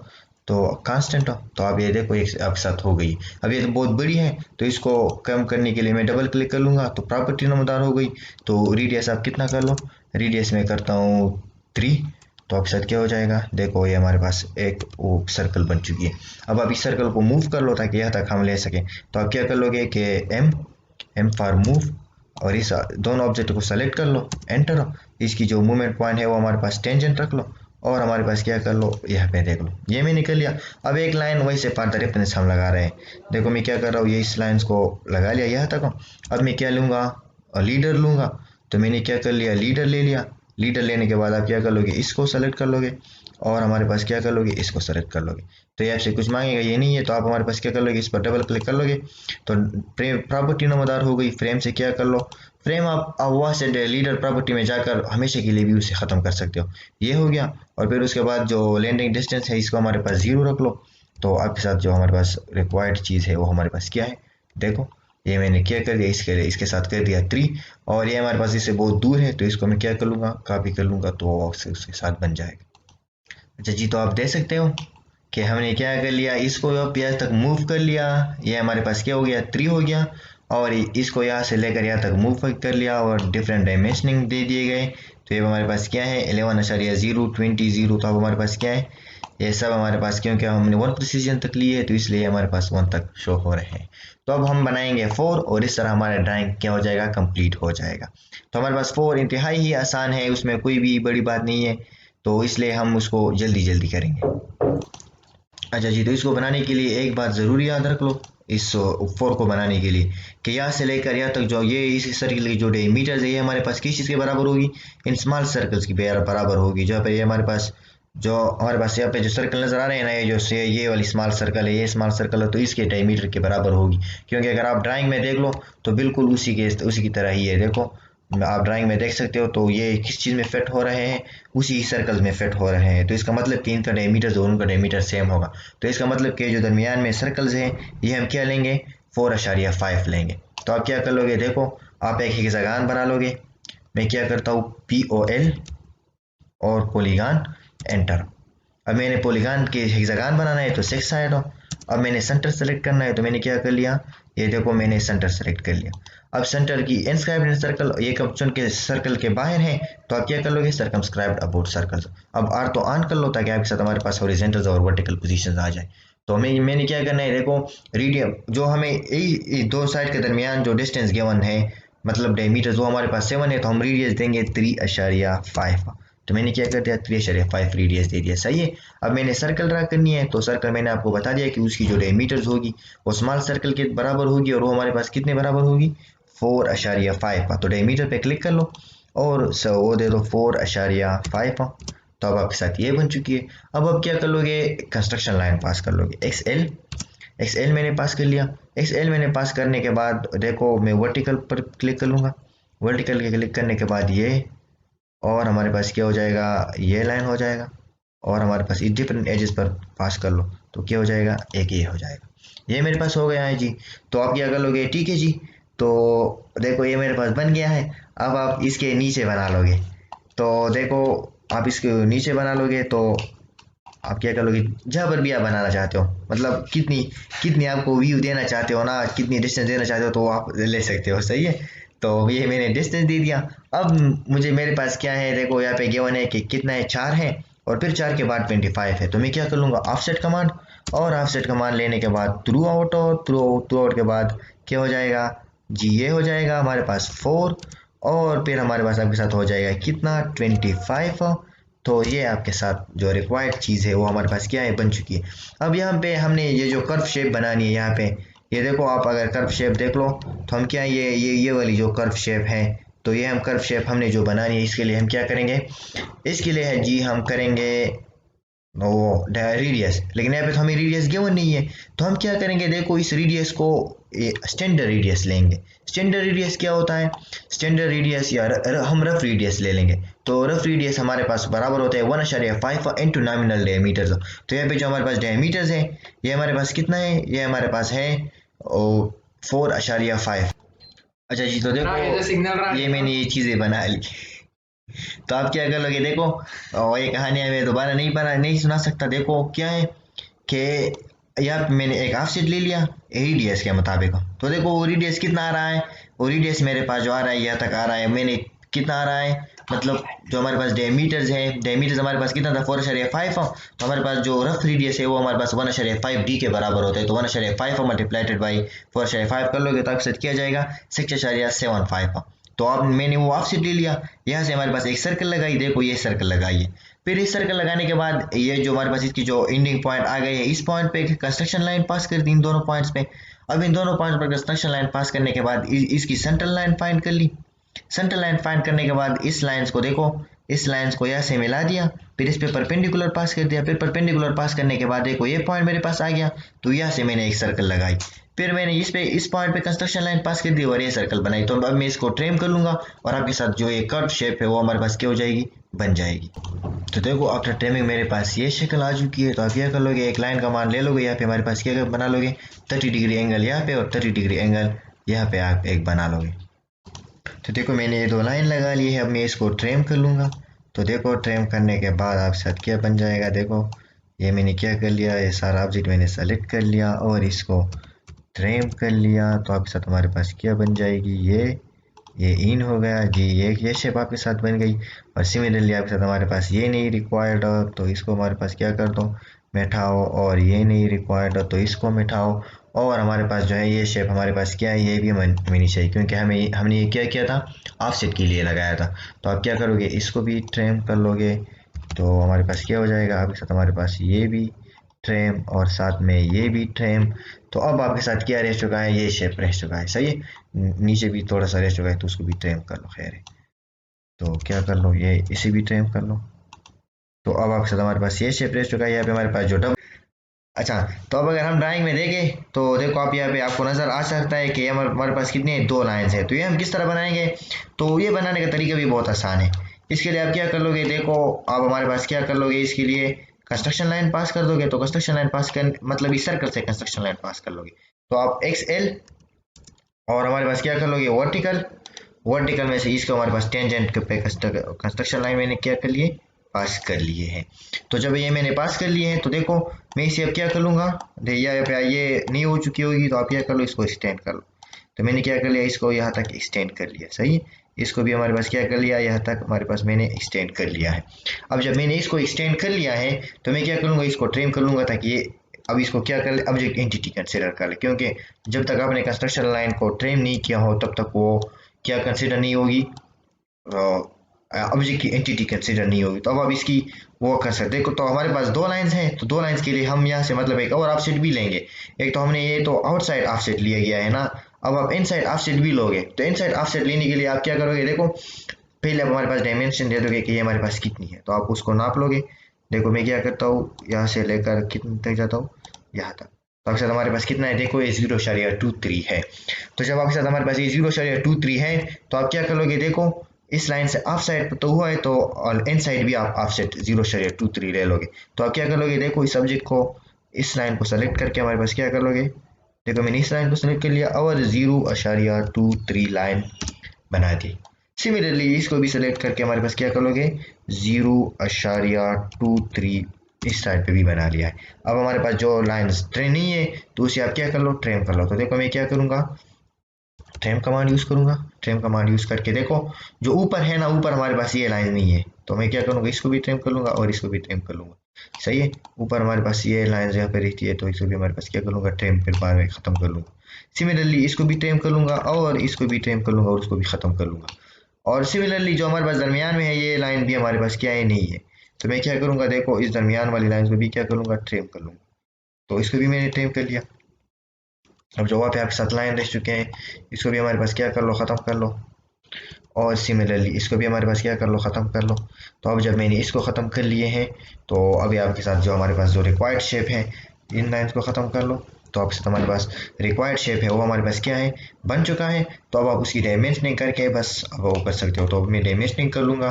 तो कांस्टेंट हो। तो अब ये देखो एक आपके साथ हो गई। अब ये तो बहुत बड़ी है, तो इसको कम करने के लिए मैं डबल क्लिक कर लूँगा, तो प्रॉपर्टी नमदार हो गई। तो रेडियस आप कितना कर लो, रेडियस में करता हूँ 3। तो आपके साथ क्या हो जाएगा, देखो ये हमारे पास एक वो सर्कल बन चुकी है। अब आप इस सर्कल को मूव कर लो ताकि यहाँ तक हम ले सकें। तो आप क्या कर लोगे कि एम फॉर मूव, और इस दोनों ऑब्जेक्ट को सेलेक्ट कर लो, एंटर। इसकी जो मूवमेंट पॉइंट है वो हमारे पास टेंजेंट रख लो, और हमारे पास क्या कर लो, यहाँ पे देख लो ये मैंने कर लिया। अब एक लाइन वैसे फॉर द रेफरेंस हम लगा रहे हैं, देखो मैं क्या कर रहा हूँ, ये इस लाइन को लगा लिया यहाँ तक। अब मैं क्या लूँगा, लीडर लूँगा। तो मैंने क्या कर लिया, लीडर ले लिया। लीडर लेने के बाद आप क्या कर लोगे, इसको सेलेक्ट कर लोगे, और हमारे पास क्या कर लोगे, इसको सेलेक्ट कर लोगे। तो ये आपसे कुछ मांगेगा, ये नहीं है, तो आप हमारे पास क्या कर लोगे, इस पर डबल क्लिक कर लोगे। तो प्रॉपर्टी नमदार हो गई। फ्रेम से क्या कर लो, फ्रेम आप वहाँ से लीडर प्रॉपर्टी में जाकर हमेशा के लिए भी उसे ख़त्म कर सकते हो, ये हो गया। और फिर उसके बाद जो लैंडिंग डिस्टेंस है इसको हमारे पास 0 रख लो, तो आपके साथ जो हमारे पास रिक्वायर्ड चीज़ है वो हमारे पास क्या है, देखो ये मैंने क्या कर दिया, इसके साथ कर दिया 3, और ये हमारे पास इससे बहुत दूर है तो इसको मैं क्या कर लूँगा, कॉपी कर लूँगा, तो उसके साथ बन जाएगा। अच्छा जी, तो आप देख सकते हो कि हमने क्या कर लिया, इसको अब यहाँ तक मूव कर लिया, ये हमारे पास क्या हो गया, 3 हो गया, और इसको यहाँ से लेकर यहाँ तक मूव कर लिया और डिफरेंट डायमेंशनिंग दे दिए गए। तो ये हमारे पास क्या है 11.0 20 0, तो अब हमारे पास क्या है, ये सब हमारे पास क्योंकि हमने 1 प्रिसीजन तक लिए तो इसलिए हमारे पास 1 तक शो हो रहे हैं। तो अब हम बनाएंगे 4 और इस तरह हमारा ड्राइंग क्या हो जाएगा, कंप्लीट हो जाएगा। तो हमारे पास 4 इंतहाई ही आसान है, उसमें कोई भी बड़ी बात नहीं है, तो इसलिए हम उसको जल्दी जल्दी करेंगे। अच्छा जी, तो इसको बनाने के लिए एक बात ज़रूर याद रख लो, इस 4 को बनाने के लिए, कि यहाँ से लेकर यहाँ तक जो ये इस सर्किल की जो डायमीटर्स है ये हमारे पास किस चीज़ के बराबर होगी, इन स्मॉल सर्कल्स की बराबर होगी। जहाँ पे ये हमारे पास यहाँ पे जो सर्कल नज़र आ रहे हैं ना, ये जो से ये वाली स्मॉल सर्कल है, ये स्मॉल सर्कल है, तो इसके डायमीटर के बराबर होगी। क्योंकि अगर आप ड्राइंग में देख लो तो बिल्कुल उसी की तरह ही है। देखो आप ड्राइंग में देख सकते हो, तो ये किस चीज़ में फिट हो रहे हैं, उसी सर्कल में फिट हो रहे हैं। तो इसका मतलब कि इनका डायमीटर और उनका डायमीटर सेम होगा। तो इसका मतलब कि जो दरमियान में सर्कल्स हैं ये हम क्या लेंगे, 4.5 लेंगे। तो आप क्या कर लोगे, देखो आप एक हेक्सागन बना लोगे। मैं क्या करता हूँ, POL और पॉलीगॉन, एंटर। अब मैंने पॉलीगॉन के हेक्सागन बनाना है तो 6 साइड हो। अब मैंने सेंटर सेलेक्ट करना है तो मैंने क्या कर लिया, ये देखो मैंने सेंटर सेलेक्ट कर लिया। अब सेंटर की इनस्क्राइब्ड इन सर्कल, ये ऑप्शन के सर्कल के बाहर है, तो आप क्या कर लोगे, सर्कमस्क्राइब्ड अबाउट सर्कल। अब आर तो ऑन कर लो ताकि आपके साथ हमारे पास हॉरिजॉन्टल और वर्टिकल पोजीशंस आ जाए। तो मैंने क्या करना है, देखो रेडियम जो हमें दो साइड के दरमियान जो डिस्टेंस गिवन है, मतलब डायमीटर जो हमारे पास 7 है, तो हम रेडियस देंगे 3.5। तो मैंने क्या कर दिया, 3.5 रेडियस दे दिया, सही है। अब मैंने सर्कल ड्रा करनी है, तो सर्कल मैंने आपको बता दिया कि उसकी जो डायमीटर्स होगी वो स्मॉल सर्कल के बराबर होगी, और वो हमारे पास कितने बराबर होगी, 4.5। तो डायमीटर पे क्लिक कर लो और वो दे दो 4.5। तो अब आपके साथ ये बन चुकी है। अब क्या कर लोगे, कंस्ट्रक्शन लाइन पास कर लोगे, एक्सएल मैंने पास कर लिया। एक्सएल मैंने पास करने के बाद देखो मैं वर्टिकल पर क्लिक कर लूँगा। वर्टिकल के क्लिक करने के बाद ये, और हमारे पास क्या हो जाएगा, ये लाइन हो जाएगा, और हमारे पास डिफरेंट एजेस पर पास कर लो तो क्या हो जाएगा, एक ये हो जाएगा। ये मेरे पास हो गया है जी। तो आप क्या कर लोगे, ठीक है जी। तो देखो ये मेरे पास बन गया है। अब आप इसके नीचे बना लोगे, तो देखो आप इसके नीचे बना लोगे तो आप क्या करोगे, जहाँ पर भी आप बनाना चाहते हो, मतलब कितनी कितनी आपको व्यू देना चाहते हो ना, कितनी डिस्टेंस देना चाहते हो, तो आप ले सकते हो, सही है। तो ये मैंने डिस्टेंस दे दिया। अब मुझे मेरे पास क्या है, देखो यहाँ पे गिवन है कि कितना है, 4 है, और फिर 4 के बाद 25 है। तो मैं क्या कर लूँगा, ऑफसेट कमांड, और ऑफसेट कमांड लेने के बाद थ्रू आउट के बाद क्या हो जाएगा जी, ये हो जाएगा हमारे पास 4, और फिर हमारे पास आपके साथ हो जाएगा कितना, 25। तो ये आपके साथ जो रिक्वायर्ड चीज़ है वो हमारे पास क्या है, बन चुकी है। अब यहाँ पे हमने ये जो कर्व शेप बनानी है, यहाँ पे ये देखो आप अगर कर्व शेप देख लो, तो हम क्या ये वाली जो कर्व शेप है, तो ये हम कर्व शेप हमने जो बनानी है, इसके लिए हम क्या करेंगे, इसके लिए है जी हम करेंगे वो रेडियस। लेकिन यहाँ पे तो हमें रेडियस गिवन नहीं है, तो हम क्या करेंगे, देखो इस रेडियस को स्टैंडर्ड रेडियस लेंगे। स्टैंडर्ड रेडियस क्या होता है, स्टैंडर्ड रेडियस या हम रफ रेडियस ले लेंगे। तो रफ रेडियस हमारे पास बराबर होता है 1.5 इंटू नॉमिनल डायमीटर्स। तो यहाँ पे जो हमारे पास डायमीटर्स है, ये हमारे पास कितना है, ये हमारे पास है 4.5। अच्छा जी, तो देखो ये मैंने ये चीज़ें बना ली। तो आप क्या कर लोगे, देखो और ये कहानी मैं दोबारा नहीं सुना सकता। देखो क्या है कि यार मैंने एक हाफ सेट ले लिया रेडियस के मुताबिक, तो देखो वो रेडियस कितना आ रहा है, वो रेडियस मेरे पास जो आ रहा है यहाँ तक आ रहा है, मैंने कितना आ रहा है, मतलब जो हमारे पास डायमीटर्स है, डायमीटर्स हमारे पास कितना था 4.5। तो हमारे पास जो रफ रेडियस है वो हमारे पास 1.5 डी के बराबर होता है। तो 1.5 मल्टीप्लाइडेड बाई 4.5 कर लोगे तो आपके साथ किया जाएगा 6.75। तो अब मैंने वो ऑफसेट ले लिया, यहाँ से हमारे पास एक सर्कल लगाई, देखो ये सर्कल लगाई है। फिर इस सर्कल लगाने के बाद ये जो हमारे पास इसकी जो एंडिंग पॉइंट आ गए है, इस पॉइंट पे कंस्ट्रक्शन लाइन पास कर दी इन दोनों पॉइंट्स पे। अब इन दोनों पॉइंट पर कंस्ट्रक्शन लाइन पास करने के बाद इसकी सेंट्रल लाइन फाइंड कर ली। सेंट्रल लाइन फाइंड करने के बाद इस लाइंस को देखो, इस लाइंस को यहाँ से मिला दिया, फिर इस पे परपेंडिकुलर पास कर दिया। फिर परपेंडिकुलर पास करने के बाद देखो ये पॉइंट मेरे पास आ गया, तो यहाँ से मैंने एक सर्कल लगाई। फिर मैंने इस पॉइंट पे कंस्ट्रक्शन लाइन पास कर दी और ये सर्कल बनाई। तो अब मैं इसको ट्रिम कर लूंगा और आपके साथ जो ये कर्व शेप है वो हमारे पास क्या हो जाएगी, बन जाएगी। तो देखो आफ्टर ट्रिमिंग मेरे पास ये शक्ल आ चुकी है। तो आप क्या कर लोगे, एक लाइन का मान ले लोगे, यहाँ पे हमारे पास क्या बना लोगे 30 डिग्री एंगल यहाँ पे और 30 डिग्री एंगल यहाँ पे आप एक बना लोगे। तो देखो मैंने ये दो लाइन लगा ली है। अब मैं इसको ट्रिम कर लूँगा। तो देखो ट्रिम करने के बाद आप साथ क्या बन जाएगा, देखो ये मैंने क्या कर लिया, ये सारा ऑब्जेक्ट मैंने सेलेक्ट कर लिया और इसको ट्रिम कर लिया। तो आपके साथ हमारे पास क्या बन जाएगी, ये इन हो गया जी, ये शेप आपके साथ बन गई। और सिमिलरली आपके साथ हमारे पास ये नहीं रिक्वायर्ड, तो इसको हमारे पास क्या कर दो मिटाओ, और ये नहीं रिक्वायर्ड तो इसको मिटाओ। और हमारे पास जो है ये शेप हमारे पास क्या है, ये भी हमें चाहिए क्योंकि हमने ये क्या किया था, ऑफसेट के लिए लगाया था। तो आप क्या करोगे, इसको भी ट्रिम कर लोगे। तो हमारे पास क्या हो जाएगा, आपके साथ हमारे पास ये भी ट्रिम और साथ में ये भी ट्रिम। तो अब आपके साथ क्या रह चुका है, ये शेप रह चुका है, सही है। नीचे भी थोड़ा सा रह चुका है तो उसको भी ट्रिम कर लो, खैर है। तो क्या कर लो, ये इसे भी ट्रिम कर लो। तो अब आपके साथ हमारे पास ये शेप रह चुका है। यहाँ पे हमारे पास जो डबल, अच्छा तो अब अगर हम ड्राइंग में देखें तो देखो आप यहाँ पे आपको नज़र आ सकता है कि हमारे पास कितने दो लाइंस हैं। तो ये हम किस तरह बनाएंगे, तो ये बनाने का तरीका भी बहुत आसान है। इसके लिए आप क्या कर लोगे, देखो आप हमारे पास क्या कर लोगे, इसके लिए कंस्ट्रक्शन लाइन पास कर दोगे। तो कंस्ट्रक्शन लाइन पास कर मतलब इस सर्कल से कंस्ट्रक्शन लाइन पास कर लोगे। तो आप एक्स एल और हमारे पास क्या कर लोगे वर्टिकल, वर्टिकल में से इसको हमारे पास टेंजेंट पे कंस्ट्रक्शन लाइन मैंने क्या कर लिए, पास कर लिए हैं। तो जब ये मैंने पास कर लिए हैं तो देखो मैं इसे अब क्या कर लूँगा, यहाँ पे ये नहीं हो चुकी होगी तो आप क्या कर लो, इसको एक्सटेंड कर लो। तो मैंने क्या कर लिया, इसको यहाँ तक एक्सटेंड कर लिया, सही है। इसको भी हमारे पास क्या कर लिया, यहाँ तक हमारे पास मैंने एक्सटेंड कर लिया है। अब जब मैंने इसको एक्सटेंड कर लिया है तो मैं क्या करूँगा, इसको ट्रिम कर लूँगा ताकि ये अब इसको क्या कर ले, ऑब्जेक्ट एंटिटी कंसिडर कर ले। क्योंकि जब तक आपने कंस्ट्रक्शन लाइन को ट्रिम नहीं किया हो तब तक वो क्या कंसिडर नहीं होगी, ऑब्जेक्ट की एंटिटी कंसिडर नहीं होगी। तो अब आप इसकी वो कर सकते। देखो तो हमारे पास दो लाइंस हैं, तो दो लाइंस के लिए हम यहाँ से मतलब एक और ऑफसेट भी लेंगे। एक तो हमने ये तो आउटसाइड ऑफसेट लिया गया है ना, अब आप इनसाइड ऑफसेट भी लोगे। तो इनसाइड ऑफसेट लेने के लिए आप क्या करोगे, देखो पहले आप हमारे पास डायमेंशन दे दोगे कि ये हमारे पास कितनी है, तो आप उसको नाप लोगे। देखो मैं क्या करता हूँ, यहाँ से लेकर कितने तक जाता हूँ, यहाँ तक। तो आपके साथ हमारे पास कितना है, देखो ये 0.23 है। तो जब आपके साथ हमारे पास ये 0.23 है तो आप क्या करोगे, देखो इस लाइन से ऑफ साइड तो हुआ है तो इन साइड भी आप ऑफ साइड 0.23 ले लोगे। तो आप क्या कर लोगे, देखो इस सब्जेक्ट को, इस लाइन को सेलेक्ट करके हमारे पास क्या कर लोगे, देखो मैंने इस लाइन को सेलेक्ट कर लिया और 0.23 लाइन बना दी। सिमिलरली इसको भी सेलेक्ट करके हमारे पास क्या कर लोगे, 0.23 इस साइड पे भी बना लिया है। अब हमारे पास जो लाइन ट्रेन नहीं है तो उसे आप क्या कर लो, ट्रेम कर लो। तो देखो मैं क्या करूंगा, ट्रेम कमांड यूज करूंगा। ट्रेम कमांड यूज करके देखो जो ऊपर है ना, ऊपर हमारे पास ये लाइन नहीं है तो मैं क्या करूंगा, इसको भी ट्रेम कर लूंगा और इसको भी ट्रेम कर लूंगा, सही है। ऊपर हमारे पास ये लाइन यहाँ पे रहती है तो इसको भी हमारे पास क्या कर लूंगा, ट्रेम फिर बाद में खत्म कर लूंगा। सिमिलरली इसको भी ट्रेम कर लूंगा और इसको भी ट्रेम कर लूंगा और उसको भी खत्म कर लूंगा। और सिमिलरली जो हमारे पास दरमियान में है ये लाइन भी हमारे पास क्या है, नहीं है। तो मैं क्या करूंगा, देखो इस दरमियान वाली लाइन को भी क्या करूंगा, ट्रिम कर लूंगा। तो इसको भी मैंने ट्रिम कर लिया। अब जो वहाँ पे आपके साथ लाइन रह चुके हैं इसको भी हमारे पास क्या कर लो, ख़त्म कर लो। और सिमिलरली इसको भी हमारे पास क्या कर लो, ख़त्म कर लो। तो अब जब मैंने इसको ख़त्म कर लिए हैं तो अभी आपके साथ जो हमारे पास जो रिक्वायर्ड शेप है, इन लाइन्स को ख़त्म कर लो। तो आपके साथ हमारे पास रिक्वायर्ड शेप है वो हमारे पास क्या है, बन चुका है। तो अब आप उसकी डायमेंशनिंग करके बस अब वो कर सकते हो। तो अब मैं डायमेंशनिंग कर लूँगा।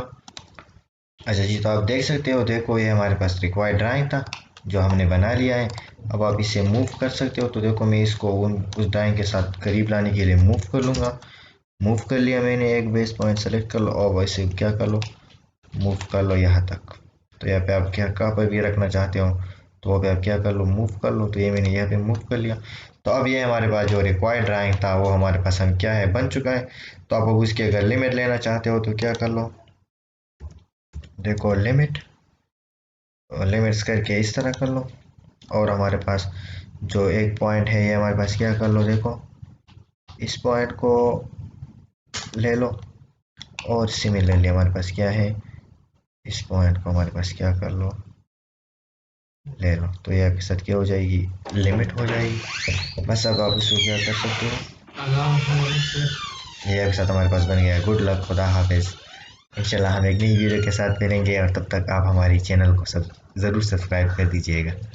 अच्छा जी, तो आप देख सकते हो, देखो ये हमारे पास रिक्वायर्ड ड्राइंग था जो हमने बना लिया है। अब आप इसे मूव कर सकते हो। तो देखो मैं इसको उस ड्राइंग के साथ करीब लाने के लिए मूव कर लूँगा। मूव कर लिया मैंने, एक बेस पॉइंट सेलेक्ट कर लो और वैसे क्या कर लो, मूव कर लो यहाँ तक। तो यहाँ पे आप क्या कहाँ पर भी रखना चाहते हो तो वहाँ पे आप क्या कर लो, मूव कर लो। तो ये मैंने यहाँ पे मूव कर लिया। तो अब ये हमारे पास जो रिक्वायर्ड ड्राइंग था वो हमारे पास हम क्या है, बन चुका है। तो आप अब उसकी अगर लिमिट लेना चाहते हो तो क्या कर लो, देखो लिमिट, लिमिट्स करके इस तरह कर लो। और हमारे पास जो एक पॉइंट है ये हमारे पास क्या कर लो, देखो इस पॉइंट को ले लो। और सिमिलरली हमारे पास क्या है, इस पॉइंट को हमारे पास क्या कर लो, ले लो। तो ये आपके साथ क्या हो जाएगी, लिमिट हो जाएगी। बस अब आप इसको क्या कर सकते हो, ये आपके साथ हमारे पास बन गया। गुड लक, खुदा हाफिज। इंशाल्लाह हम एक नई वीडियो के साथ मिलेंगे और तब तक आप हमारी चैनल को सब ज़रूर सब्सक्राइब कर दीजिएगा।